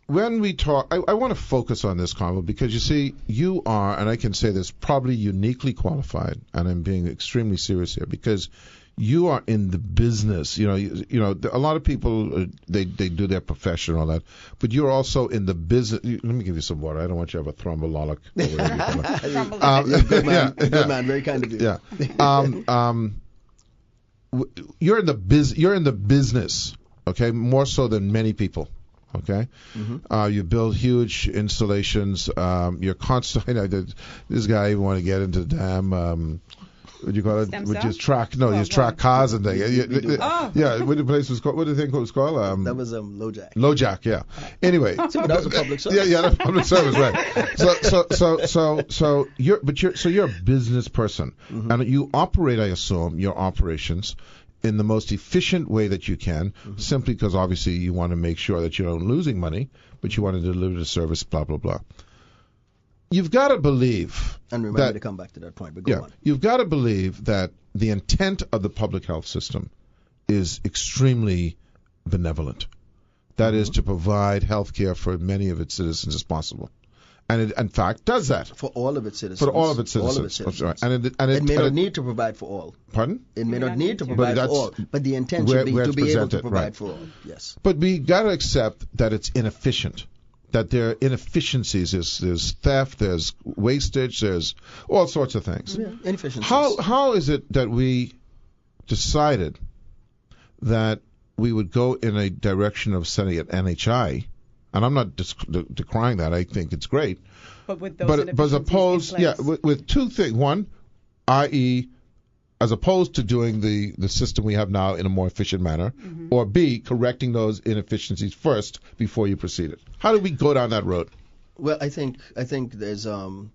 When we talk, I want to focus on this, Carmel, because you see, you are, and I can say this, probably uniquely qualified, and I'm being extremely serious here, because you are in the business. You know, a lot of people they do their profession and all that, but you're also in the business. Let me give you some water. I don't want you to have a thrombolytic. Good man, very kind of you. Yeah. You're in the business. Okay, more so than many people. Okay, you build huge installations. You're constantly. This guy even want to get into the damn. What do you call it? Which is track? No, just track cars and things. Yeah, what the place was called? What do you think it was called? That was LoJack. LoJack, yeah. Anyway, that was a public service. Yeah, that's public service, right? So you're a business person, and you operate, I assume, your operations in the most efficient way that you can, simply because obviously you want to make sure that you're not losing money, but you want to deliver the service, blah, blah, blah. You've got to believe... And remember to come back to that point, but go on. You've got to believe that the intent of the public health system is extremely benevolent. That is to provide health care for many of its citizens as possible. And it, in fact, does that. For all of its citizens. For all of its citizens. That's right. And it may not need to provide for all. Pardon? It may not need to provide for all. But the intent should be to be able to provide for all. Yes. But we got to accept that it's inefficient. That there are inefficiencies. There's theft, there's wastage, there's all sorts of things. Yeah, inefficiencies. How is it that we decided that we would go in a direction of setting an NHI? And I'm not decrying that. I think it's great. But with those but as opposed, with two things. One, i.e., as opposed to doing the system we have now in a more efficient manner, or B, correcting those inefficiencies first before you proceed it. How do we go down that road? Well, I think there's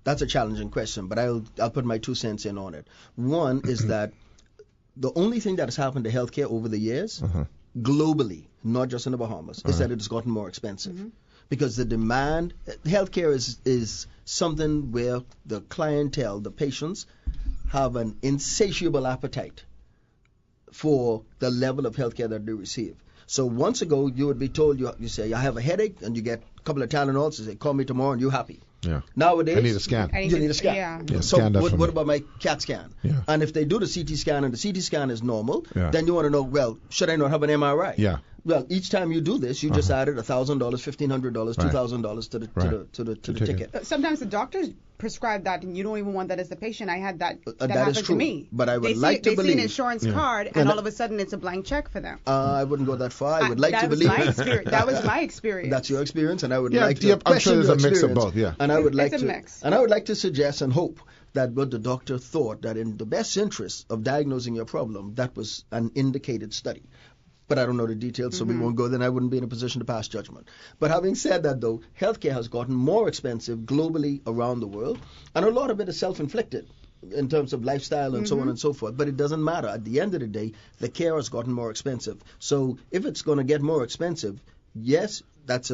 that's a challenging question, but I'll put my 2 cents in on it. One is that the only thing that has happened to healthcare over the years, globally, not just in the Bahamas, is that it has gotten more expensive. Because the demand, healthcare is something where the clientele, the patients, have an insatiable appetite for the level of healthcare that they receive. So once ago, you would be told, you say, I have a headache, and you get a couple of Tylenols, you say, call me tomorrow, and you're happy. Yeah. Nowadays, I need a scan. You need a scan. Yeah. So scan that for what me. about my CAT scan? Yeah. And if they do the CT scan and the CT scan is normal, Yeah. then you want to know, well, should I not have an MRI? Yeah. Well, each time you do this, you just added $1,000, $1,500, $2,000 to the ticket. Sometimes the doctors prescribe that, and you don't even want that as the patient. I had that. That is happened true. to me. But I would they like see, to they see believe. an insurance card, and all of a sudden it's a blank check for them. I wouldn't go that far. I would like that to was believe. my experience. That was my experience. That's your experience, and I would Yeah, like to yeah, I'm question sure there's your a mix of experience. both, yeah. And I would like It's a to, mix. and I would like to suggest and hope that what the doctor thought that in the best interest of diagnosing your problem, that was an indicated study. But I don't know the details, so we won't go there, and I wouldn't be in a position to pass judgment. But having said that, though, healthcare has gotten more expensive globally around the world, and a lot of it is self-inflicted in terms of lifestyle and so on and so forth. But it doesn't matter. At the end of the day, the care has gotten more expensive. So if it's going to get more expensive, yes, that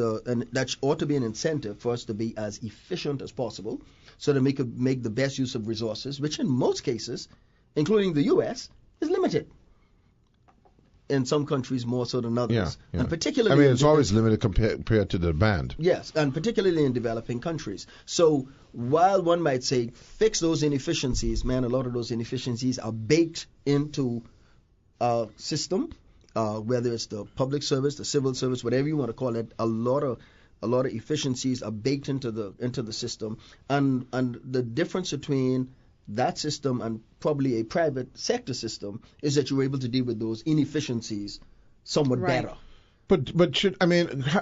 ought to be an incentive for us to be as efficient as possible, so that we could make the best use of resources, which in most cases, including the U.S., is limited. In some countries more so than others. Yeah. And particularly I mean, it's always limited compared to the demand. Yes, and particularly in developing countries. So while one might say fix those inefficiencies, man, a lot of those inefficiencies are baked into our system, whether it's the public service, the civil service, whatever you want to call it. A lot of efficiencies are baked into the system, and the difference between that system and probably a private sector system is that you're able to deal with those inefficiencies somewhat better. But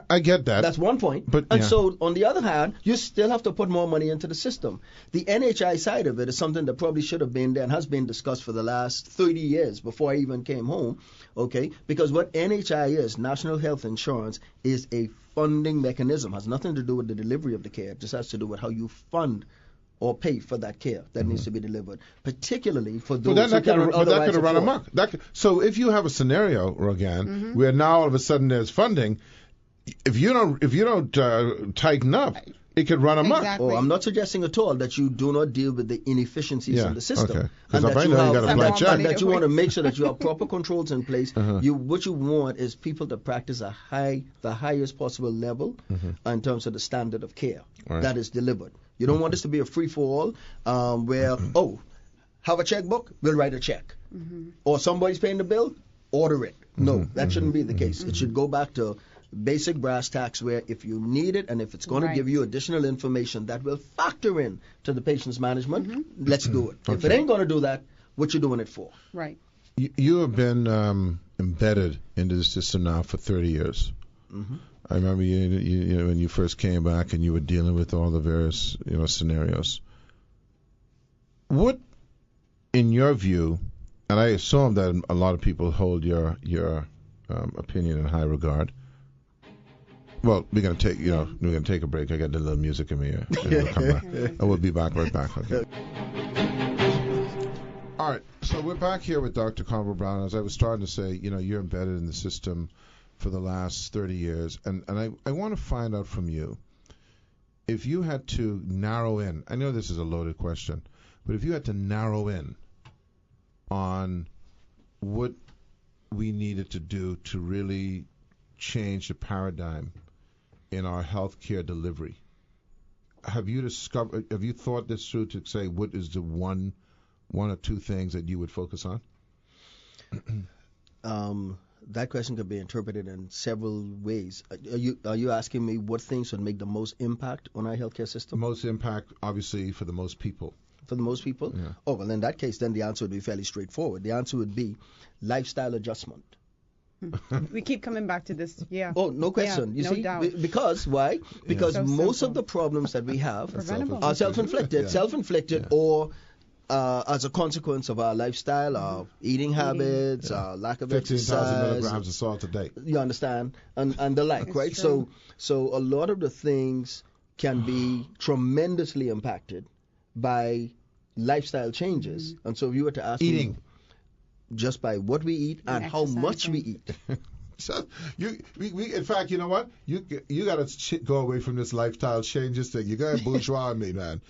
I get that. That's one point. So on the other hand, you still have to put more money into the system. The NHI side of it is something that probably should have been there and has been discussed for the last 30 years before I even came home. Okay, because what NHI is, National Health Insurance, is a funding mechanism. Has nothing to do with the delivery of the care. It just has to do with how you fund or pay for that care that needs to be delivered, particularly for those who cannot otherwise run afford. amok. So if you have a scenario, Rogan, where now all of a sudden there's funding, if you don't tighten up, it could run amok. Exactly. Oh, I'm not suggesting at all that you do not deal with the inefficiencies in the system, okay. and that you want to make sure that you have proper controls in place. What you want is people to practice the highest possible level in terms of the standard of care that is delivered. You don't want this to be a free-for-all where, have a checkbook, we'll write a check. Or somebody's paying the bill, order it. No, that shouldn't be the case. It should go back to basic brass tacks where if you need it and if it's going to give you additional information that will factor in to the patient's management, let's do it. If it ain't going to do that, what you doing it for? Right. You have been embedded into the system now for 30 years. I remember you when you first came back and you were dealing with all the various scenarios. What, in your view, and I assume that a lot of people hold your opinion in high regard. Well, we're gonna take a break. I got a little music in my ear. And we'll come back. And we'll be back right back. Okay. All right. So we're back here with Dr. Conrad Brown. As I was starting to say, you're embedded in the system for the last 30 years, and I want to find out from you, if you had to narrow in, I know this is a loaded question, but if you had to narrow in on what we needed to do to really change the paradigm in our healthcare delivery, have you thought this through to say what is the one or two things that you would focus on? That question could be interpreted in several ways. Are you asking me what things would make the most impact on our healthcare system? Most impact, obviously, for the most people. For the most people? Yeah. Oh, well, in that case, then the answer would be fairly straightforward. The answer would be lifestyle adjustment. We keep coming back to this, Oh, no question. Yeah, you see, doubt. Because why? Because So most simple. of the problems that we have Preventable. are self-inflicted, or as a consequence of our lifestyle, our eating habits, our lack of 15,000 exercise. milligrams of salt a day. You understand? And the like, It's right? true. So a lot of the things can be tremendously impacted by lifestyle changes. And so if you were to ask Eating. me just by what we eat and how much we eat, So we in fact, you know what? You got to go away from this lifestyle changes thing. You got to bourgeois me, man.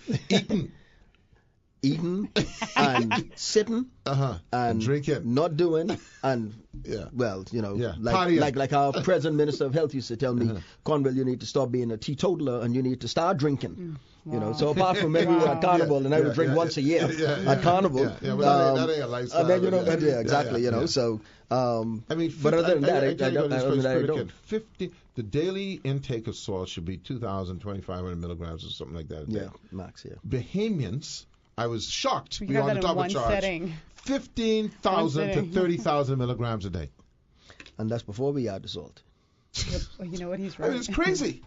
eating and sitting and drinking, not doing, and well, you know, like our present Minister of Health used to tell me, Conwell, you need to stop being a teetotaler and you need to start drinking. Wow. You know, so apart from maybe we're at Carnival and I would drink once a year at Carnival. Well, that ain't a lifestyle. And then, you know, exactly, you know, so. I mean, but other than that, I don't. The daily intake of salt should be 2,500 milligrams or something like that a day. Yeah, max, yeah. Bahamians, I was shocked. We Beyond the top of charge. Setting. 15,000 to 30,000 milligrams a day. And that's before we add the salt. Well, you know what? He's right. I mean, it's crazy.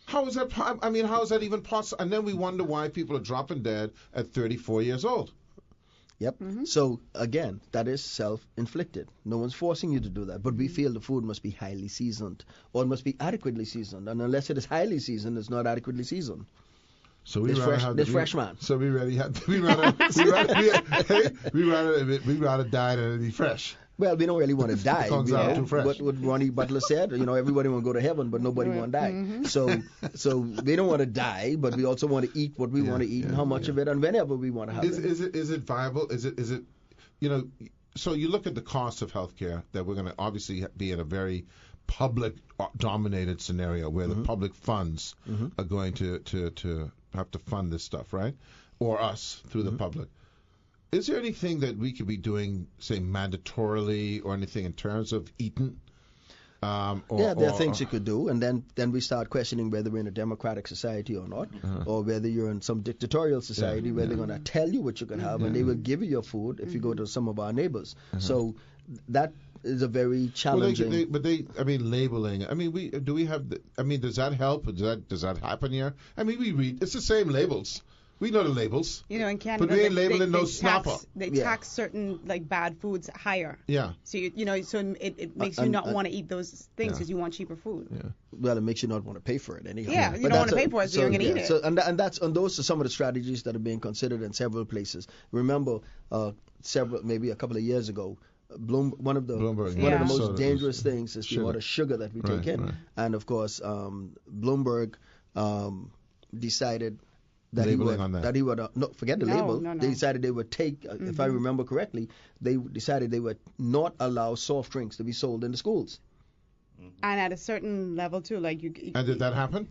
How is that? I mean, how is that even possible? And then we wonder why people are dropping dead at 34 years old. Yep. So again, that is self-inflicted. No one's forcing you to do that, but we feel the food must be highly seasoned or it must be adequately seasoned, and unless it is highly seasoned, it's not adequately seasoned. So we fresh man. So we rather die than be fresh. Well, we don't really want to die. Comes out too fresh. What Ronnie Butler said, you know, everybody want to go to heaven, but nobody want to die. So we don't want to die, but we also want to eat what we want to eat and how much of it and whenever we want to have it. Is it viable? Is it you know? So you look at the cost of healthcare that we're going to obviously be in a very public-dominated scenario where the public funds are going to have to fund this stuff, right? Or us through the public. Is there anything that we could be doing, say, mandatorily or anything in terms of eating? There are things you could do, and then we start questioning whether we're in a democratic society or not, or whether you're in some dictatorial society where they're going to tell you what you can have, and they will give you your food if you go to some of our neighbors. So that is a very challenging. I mean, labeling. I mean, does that help? Does that happen here? I mean, we read. It's the same labels. We know the labels. You know, in Canada, but we ain't labeling no snapper. They tax certain like bad foods higher. Yeah. So it makes you not want to eat those things because you want cheaper food. Yeah. Well, it makes you not want to pay for it anyhow. Yeah, you don't want to pay for it, so you're going to eat it. So and those are some of the strategies that are being considered in several places. Remember, maybe a couple of years ago, one of the most dangerous things is the amount of sugar that we take in, and of course, Bloomberg decided that he would forget the label. No. They decided they would take, if I remember correctly, they decided they would not allow soft drinks to be sold in the schools. And at a certain level too, like you. And did that happen?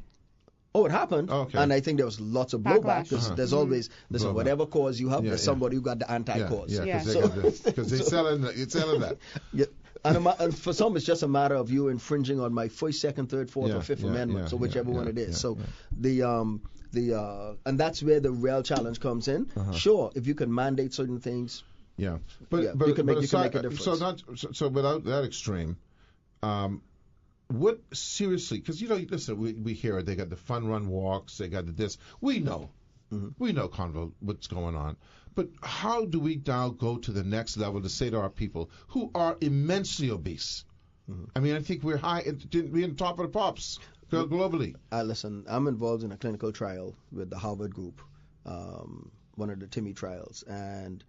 Oh, it happened. Oh, okay. And I think there was lots of blowback because there's always whatever cause you have, there's somebody who got the anti-cause. Because they're selling that. Yeah. And for some, it's just a matter of you infringing on my first, second, third, fourth, or fifth amendment, so whichever one it is. So and that's where the real challenge comes in. Sure, if you can mandate certain things. Yeah, but you can make a difference. So without that extreme, what seriously? Because listen, we hear it. They got the fun run walks. They got this. We know, Conville, what's going on. But how do we now go to the next level to say to our people who are immensely obese? I mean, I think we're we're in top of the pops globally. Listen, I'm involved in a clinical trial with the Harvard group, one of the TIMI trials, and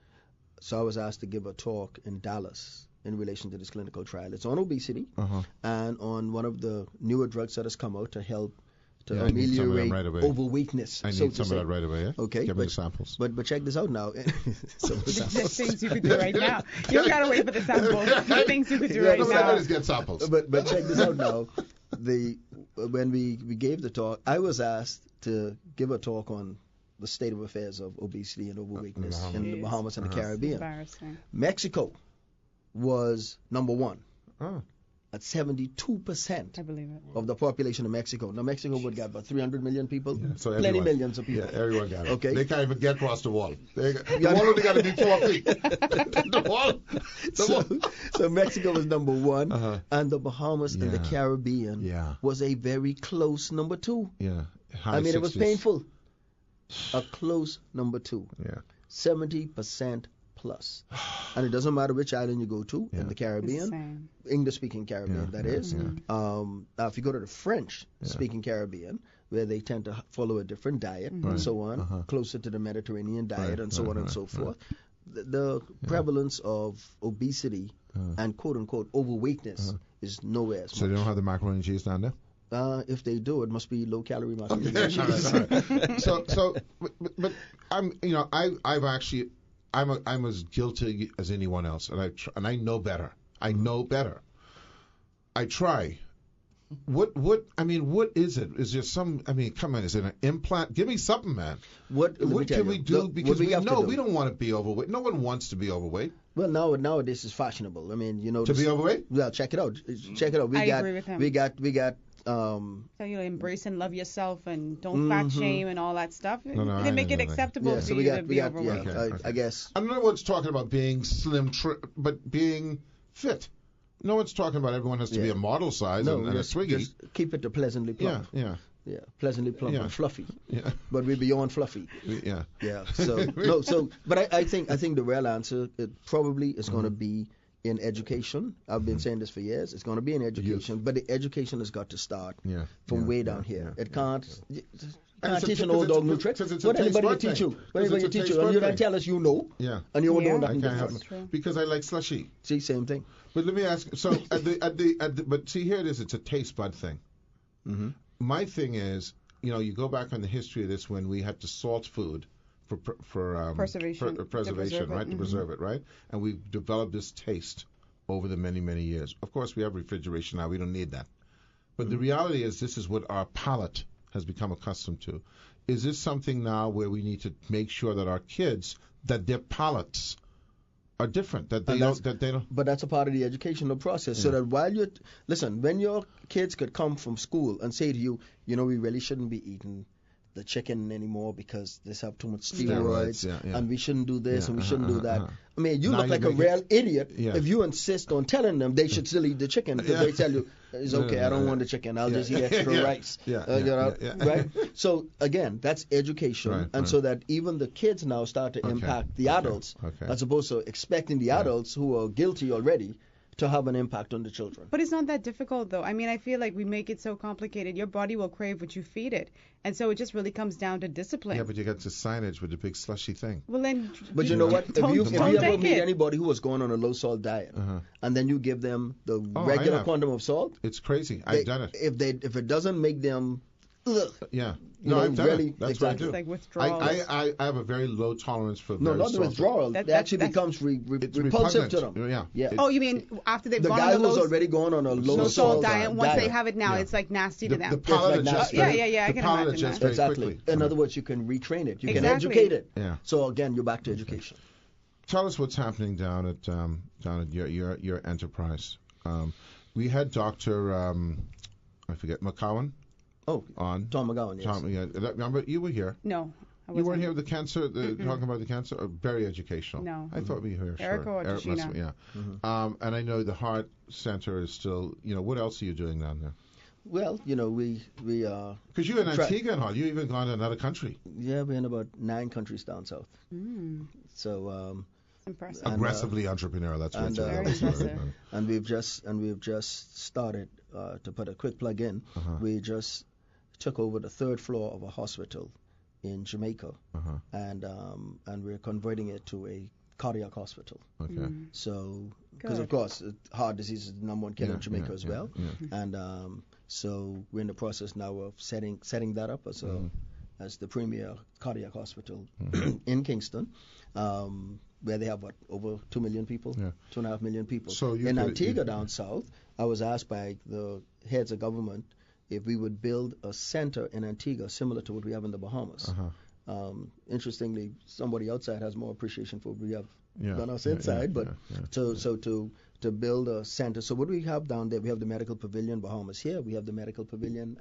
so I was asked to give a talk in Dallas in relation to this clinical trial. It's on obesity and on one of the newer drugs that has come out to help to ameliorate overweightness. I need some of that right away. Okay. Give me the samples. But check this out now. There's things you could do right now. You don't gotta wait for the samples. There's things you could do right now. Get samples. But check this out now. When we gave the talk, I was asked to give a talk on the state of affairs of obesity and overweightness in the Bahamas and the Caribbean. Embarrassing. Mexico was number one. Oh. At 72% I believe it. of the population of Mexico. Now, Mexico would get about 300 million people. Yeah, so plenty millions of people. Yeah, everyone got it. Okay. They can't even get across the wall. The wall only got to be 4 feet. The wall. So Mexico was number one, and the Bahamas and the Caribbean was a very close number two. Yeah. It was painful. A close number two. Yeah. 70% plus. And it doesn't matter which island you go to in the Caribbean, English-speaking Caribbean, that is. Now, if you go to the French-speaking Caribbean, where they tend to follow a different diet and so on, closer to the Mediterranean diet and so on and so forth. The prevalence of obesity and quote-unquote overweightness is nowhere as much. So they don't have the macaroni and cheese down there? If they do, it must be low-calorie macaroni and All cheese. right. So, but I'm, I'm as guilty as anyone else, and I know better. I know better. I try. What is it? Is there some? Come on, is it an implant? Give me something, man. What can we do? Look, because we do. We don't want to be overweight. No one wants to be overweight. Well, nowadays it's fashionable. To be overweight? Well, check it out. I agree with him. We got. So embrace and love yourself and don't fat shame and all that stuff. No, they make it acceptable for you to be overweight. I guess. I don't know what's talking about being slim, but being fit. No one's talking about everyone has to be a model size and a Twiggy. Just keep it to pleasantly plump. Yeah. Pleasantly plump and fluffy. Yeah. But we're beyond fluffy. Yeah. Yeah. But I think the real answer it probably is going to be in education. I've been saying this for years. It's going to be in education, but the education has got to start from way down here. It can't. Can't teach an old dog new tricks. What anybody can teach you? What anybody can teach you? And you don't tell us you know. Yeah. And you don't know I nothing can't help different. it. Because I like slushy. See, same thing. But let me ask. So but see, here it is. It's a taste bud thing. Mm-hmm. My thing is, you go back on the history of this when we had to salt food for preservation, right? To preserve it, right? And we developed this taste over the many, many years. Of course, we have refrigeration now. We don't need that. But the reality is, this is what our palate has become accustomed to. Is this something now where we need to make sure that our kids, that their palates are different, that they don't. But that's a part of the educational process. So that while when your kids could come from school and say to you, we really shouldn't be eating the chicken anymore because this have too much steroids, and we shouldn't do this and we shouldn't do that. I mean, you look like a real idiot if you insist on telling them they should still eat the chicken because they tell you it's okay, I don't want the chicken, I'll just eat extra rice. Right? So again, that's education, so that even the kids now start to impact the adults, as opposed to expecting the adults who are guilty already to have an impact on the children. But it's not that difficult, though. I mean, I feel like we make it so complicated. Your body will crave what you feed it. And so it just really comes down to discipline. Yeah, but you got the signage with the big slushy thing. Well, then... But you know what? If you ever meet anybody who was going on a low-salt diet, and then you give them the regular quantum of salt... It's crazy. I've done it. If it doesn't make them... Yeah. No, I've done it. That's what I do. It's like withdrawal. I have a very low tolerance for not the withdrawal. It actually becomes repulsive to them. Yeah. Oh, you mean after they've the gone guy on the who's already gone on a low salt diet, once they have it now, it's like nasty to them. The palate adjusts. I can imagine that. Exactly. In other words, you can retrain it. You can educate it. Yeah. So again, you're back to education. Tell us what's happening down at your enterprise. We had Dr. I forget McCowan. On Tom McGowan, yes. Tom, remember, you were here. No, I wasn't. You weren't here with the cancer, talking about the cancer? Very educational. No. I thought we were here. Erica or Tashina. Yeah. And I know the Heart Center is still, what else are you doing down there? Well, we because you're in Antigua and all. You even gone to another country. Yeah, we're in about 9 countries down south. So impressive. Aggressively entrepreneurial. That's what very impressive. And we've just started to put a quick plug in. We just took over the 3rd floor of a hospital in Jamaica, and we're converting it to a cardiac hospital. Okay. So, because of course, heart disease is the #1 killer in Jamaica as well, and so we're in the process now of setting that up as the premier cardiac hospital in Kingston, where they have over 2 million people, 2.5 million people. So in Antigua down south, I was asked by the heads of government if we would build a center in Antigua similar to what we have in the Bahamas. Interestingly, somebody outside has more appreciation for what we have than us inside, but to build a center. So what we have down there, we have the Medical Pavilion Bahamas. Here we have the Medical Pavilion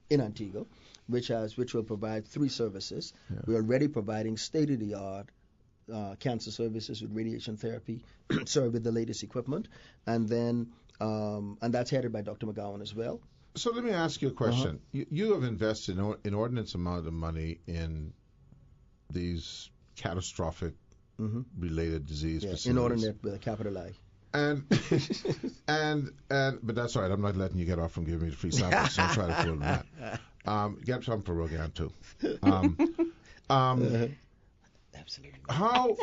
in Antigua, which will provide 3 services. We're already providing state-of-the-art cancer services with radiation therapy, with the latest equipment, and then and that's headed by Dr. McGowan as well. So let me ask you a question. You have invested an inordinate amount of money in these catastrophic related disease facilities. Inordinate with a capital I. And but that's all right. I'm not letting you get off from giving me the free sample, so I'll try to fool that. Get some for Rogan too. Um, Absolutely. how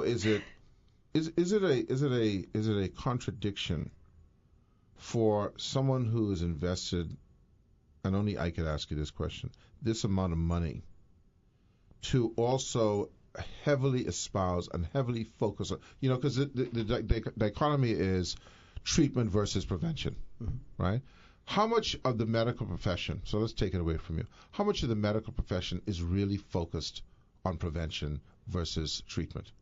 is it a contradiction for someone who is invested, and only I could ask you this question, this amount of money, to also heavily espouse and heavily focus on, because the dichotomy is treatment versus prevention, right? How much of the medical profession, so let's take it away from you, how much of the medical profession is really focused on prevention versus treatment?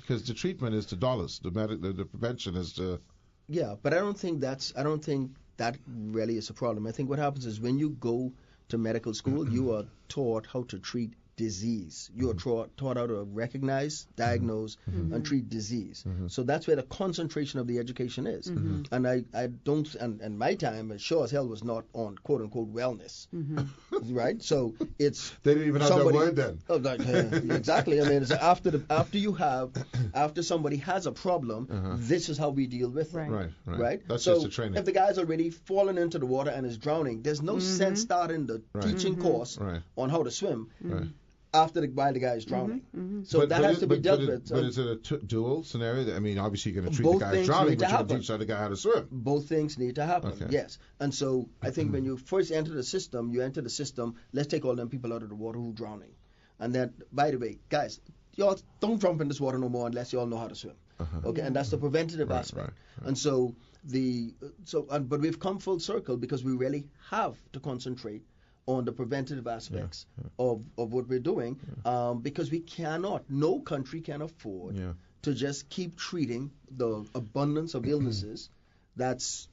Because the treatment is the dollars, the prevention is the... Yeah, but I don't think that really is a problem. I think what happens is when you go to medical school, you are taught how to treat disease. You are taught how to recognize, diagnose, and treat disease. So that's where the concentration of the education is. And I don't, and my time, as sure as hell, was not on quote unquote wellness, right? So it's they didn't even have that word then. Oh, exactly. I mean, it's after somebody has a problem, this is how we deal with it. Right. That's so just the training. If the guy's already fallen into the water and is drowning, there's no sense starting the teaching course on how to swim. While the guy is drowning. So that has to be dealt with. But is it a dual scenario? I mean, obviously you're going to treat the guy drowning, but you're going to teach the other guy how to swim. Both things need to happen, yes. And so I think when you first enter the system, let's take all them people out of the water who are drowning. And then, by the way, guys, y'all don't jump in this water no more unless you all know how to swim. Okay, and that's the preventative aspect. And so but we've come full circle because we really have to concentrate on the preventative aspects of what we're doing, because no country can afford to just keep treating the abundance of illnesses that's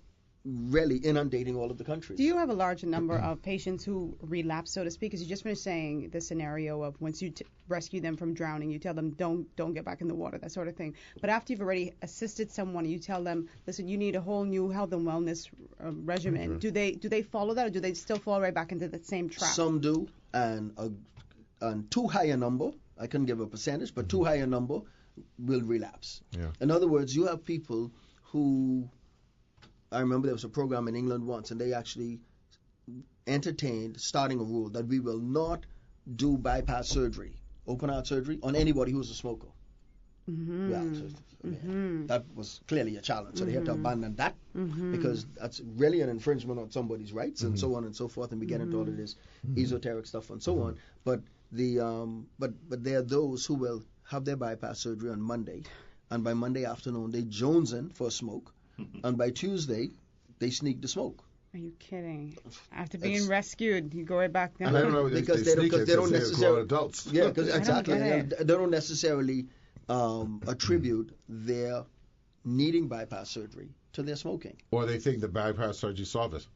really inundating all of the countries. Do you have a large number of patients who relapse, so to speak? Because you just finished saying the scenario of once you rescue them from drowning, you tell them don't get back in the water, that sort of thing. But after you've already assisted someone, you tell them, listen, you need a whole new health and wellness regimen. Do they follow that, or do they still fall right back into that same trap? Some do, and too high a number, I couldn't give a percentage, but too high a number will relapse. In other words, you have people who, I remember there was a program in England once, and they actually entertained starting a rule that we will not do bypass surgery, open heart surgery, on anybody who's a smoker. That was clearly a challenge, so they had to abandon that because that's really an infringement on somebody's rights and so on and so forth, and we get into all of this esoteric stuff and so on. But but there are those who will have their bypass surgery on Monday, and by Monday afternoon they jones in for a smoke. And by Tuesday, they sneak the smoke. Are you kidding? After being rescued, you go right back down. And I don't know because they don't necessarily adults. Yeah, because exactly, they don't necessarily attribute their needing bypass surgery to their smoking. Or they think the bypass surgery solved it.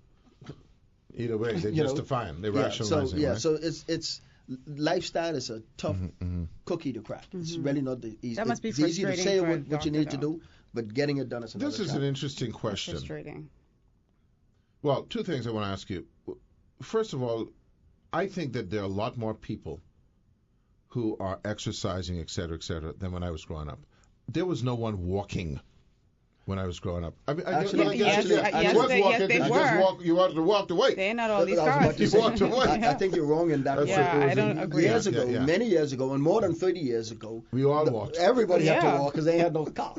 Either way, they justify them. They rationalize it. So it's lifestyle is a tough cookie to crack. It's really not the easy. That must be it's easy to say what you need to do, but getting it done is another This is an interesting question. That's frustrating. Well, two things I want to ask you. First of all, I think that there are a lot more people who are exercising, et cetera, than when I was growing up. There was no one walking when I was growing up. I mean, yes, they were. You wanted to walk away. They're not all these cars. You walked away. I think you're wrong in that. I don't agree. Many years ago, and more than 30 years ago, we all walked. Everybody had to walk because they had no car,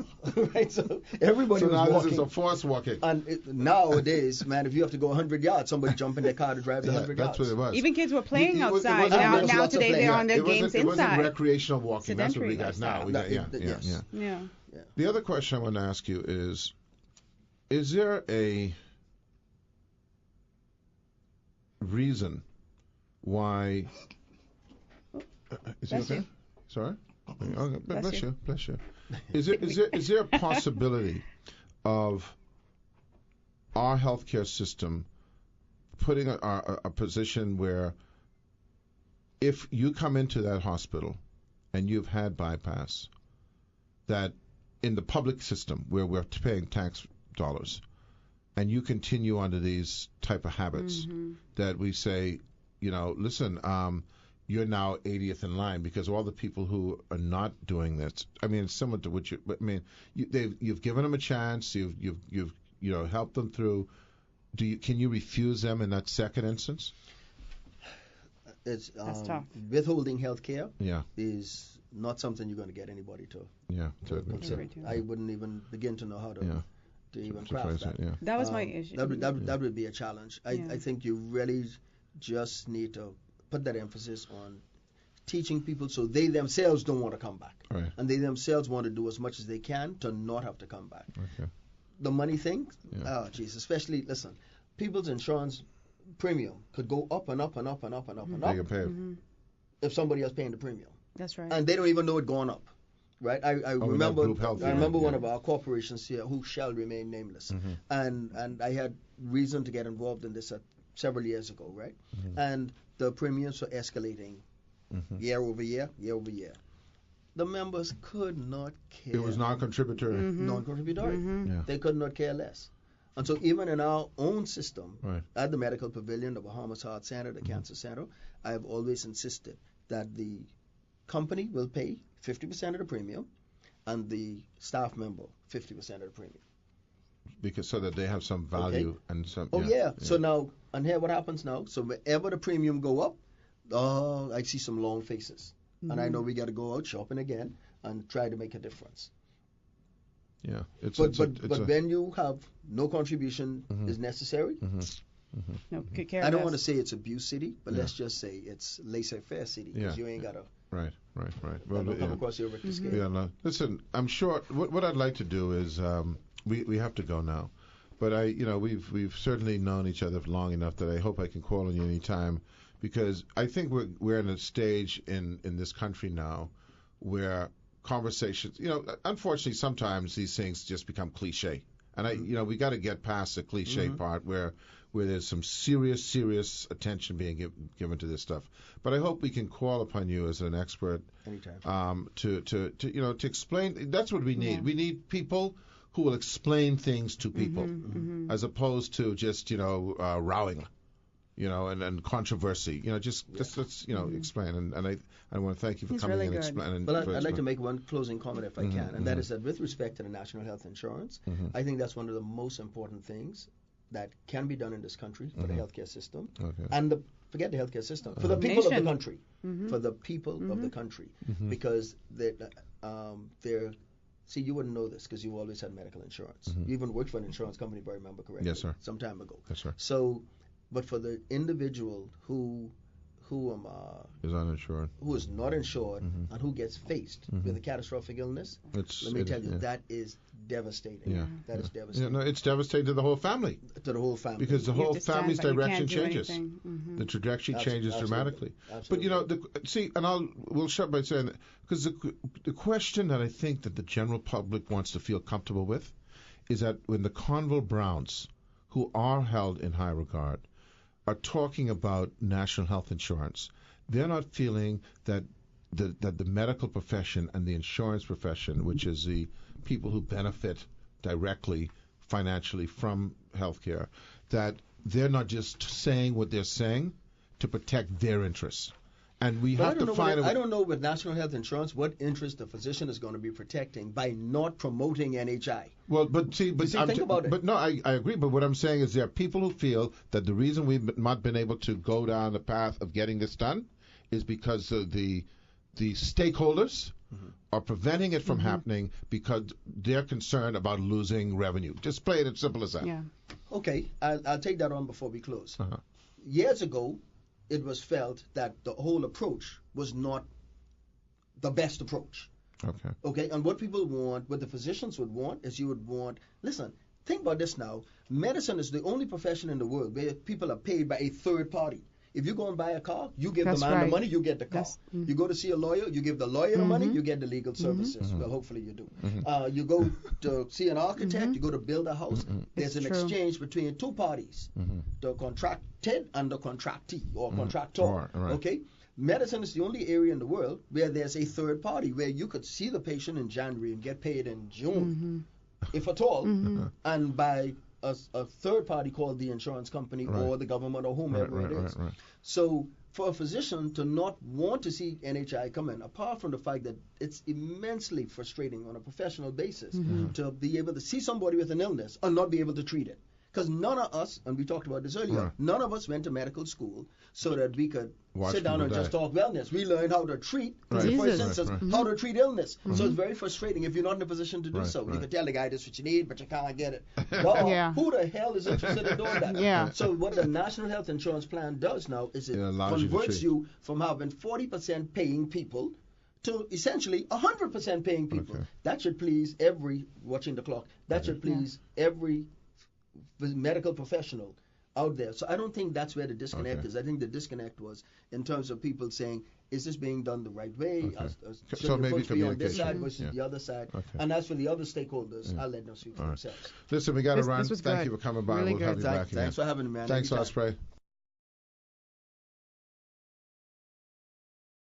right? So everybody was walking. So now this is a forced walking. And nowadays, man, if you have to go 100 yards, somebody jump in their car to drive the 100 yards. That's what it was. Even kids were playing outside. Now today they're on their games inside. It wasn't recreational walking. That's what we got now. Yeah. The other question I want to ask you is there a reason why... Is he okay? Sorry? Okay. Bless you. Is there a possibility of our healthcare system putting a position where if you come into that hospital and you've had bypass, that in the public system where we're paying tax dollars and you continue under these type of habits, that we say, listen, you're now 80th in line because all the people who are not doing this, I mean, it's similar to what you've given them a chance, you've helped them through, can you refuse them in that second instance? It's That's tough. withholding health care Yeah. is not something you're going to get anybody to Yeah. consider. Agree. I wouldn't even begin to know how to, Yeah. to even To craft phrase that. it, yeah. That was my issue. That would be a challenge. Yeah. I think you really just need to put that emphasis on teaching people so they themselves don't want to come back. Right. And they themselves want to do as much as they can to not have to come back. Okay. The money thing, Yeah. oh geez, especially, listen, people's insurance premium could go up and up and up and up and up and They up get paid. Mm-hmm. if somebody else paying the premium. That's right. And they don't even know it going up. Right? I with that remember group health I remember thing, one yeah. of our corporations here who shall remain nameless. Mm-hmm. And I had reason to get involved in this several years ago, right? Mm-hmm. And the premiums were escalating year over year. The members could not care. It was non-contributory. Non-contributory. Yeah. They could not care less. And so even in our own system, Right. at the Medical Pavilion, the Bahamas Heart Center, the Cancer Center, I have always insisted that the company will pay 50% of the premium and the staff member 50% of the premium. Because so that they have some value and some. Oh, yeah. So now, and here what happens now? So whenever the premium go up, I see some long faces. And I know we got to go out shopping again and try to make a difference. Yeah. But when you have no contribution is necessary, No, could care I don't less. want to say it's abuse city, but Yeah. let's just say it's laissez-faire city because Yeah. you ain't got to Right. come yeah. across your Richter scale. Yeah, no. Listen, I'm sure. What I'd like to do is, we have to go now, but we've certainly known each other long enough that I hope I can call on you anytime, because I think we're in a stage in this country now where conversations, unfortunately sometimes these things just become cliche, and we got to get past the cliche part where there's some serious attention being given to this stuff. But I hope we can call upon you as an expert Anytime. to explain. That's what we need. Yeah. We need people who will explain things to people, as opposed to just rowing, and controversy. Just let's explain. And I want to thank you for He's coming really and good. explaining. But I'd like to make one closing comment if I can, and that is that with respect to the national health insurance, I think that's one of the most important things that can be done in this country for the healthcare system, Okay. and forget the healthcare system, for the people of the Nation. country, for the people of the country, because they're. See, you wouldn't know this because you always had medical insurance. You even worked for an insurance company, if I remember correctly. Yes, sir. Some time ago. Yes, sir. So, but for the individual who Is uninsured. who is not insured and who gets faced with a catastrophic illness, let me tell you, that is devastating. Yeah. That is Yeah, devastating no, it's devastating to the whole family to the whole family. because the You have whole to stand, family's but you direction can't do changes. anything. Mhm. The trajectory changes Absolutely. dramatically. Absolutely. But we'll shut by saying that, because the question that I think that the general public wants to feel comfortable with is that when the Cornwall Browns, who are held in high regard, are talking about national health insurance, they're not feeling that the medical profession and the insurance profession, which is the people who benefit directly financially from healthcare, that they're not just saying what they're saying to protect their interests. And we But have to find a I don't know with national health insurance what interest the physician is going to be protecting by not promoting NHI. Well, but think about it. But no, I agree. But what I'm saying is there are people who feel that the reason we've not been able to go down the path of getting this done is because the stakeholders are preventing it from happening because they're concerned about losing revenue. Just play it as simple as that. Yeah. Okay, I'll take that on before we close. Uh-huh. Years ago, it was felt that the whole approach was not the best approach. Okay. Okay, and what people want, what the physicians would want, is you would want, listen, think about this now. Medicine is the only profession in the world where people are paid by a third party. If you go and buy a car, you give That's the man the right. money, you get the car. You go to see a lawyer, you give the lawyer the money, you get the legal services. Well, hopefully you do. You go to see an architect, you go to build a house. There's It's an true. exchange between two parties, the contracted and the contractee or contractor. Right. Okay? Medicine is the only area in the world where there's a third party, where you could see the patient in January and get paid in June, if at all, and by a third party called the insurance company or the government or whomever it is. Right. So for a physician to not want to see NHI come in, apart from the fact that it's immensely frustrating on a professional basis to be able to see somebody with an illness and not be able to treat it. Because none of us, and we talked about this earlier, Right. none of us went to medical school so that we could Watch sit down people and just die. talk wellness. We learned how to treat, Right. for Jesus. instance, Right, right. how to treat illness. Mm-hmm. So it's very frustrating if you're not in a position to do Right, so. right. You can tell the guy this is what you need, but you can't get it. Dog, Yeah. who the hell is interested in doing that? Yeah. So what the National Health Insurance Plan does now is it It allows you to converts treat. you from having 40% paying people to essentially 100% paying people. Okay. That should please every, watching the clock, that should please every medical professional out there. So I don't think that's where the disconnect Okay. is. I think the disconnect was in terms of people saying, is this being done the right way? Okay. Should So the maybe approach be on this communication. side versus Yeah. the other side? Okay. And as for the other stakeholders, I'll let them speak for All right. themselves. Listen, we got to This run. was Thank good. you for coming by. Really we'll have good. you back again. Thanks for having me, man. Thanks, Anytime. Osprey.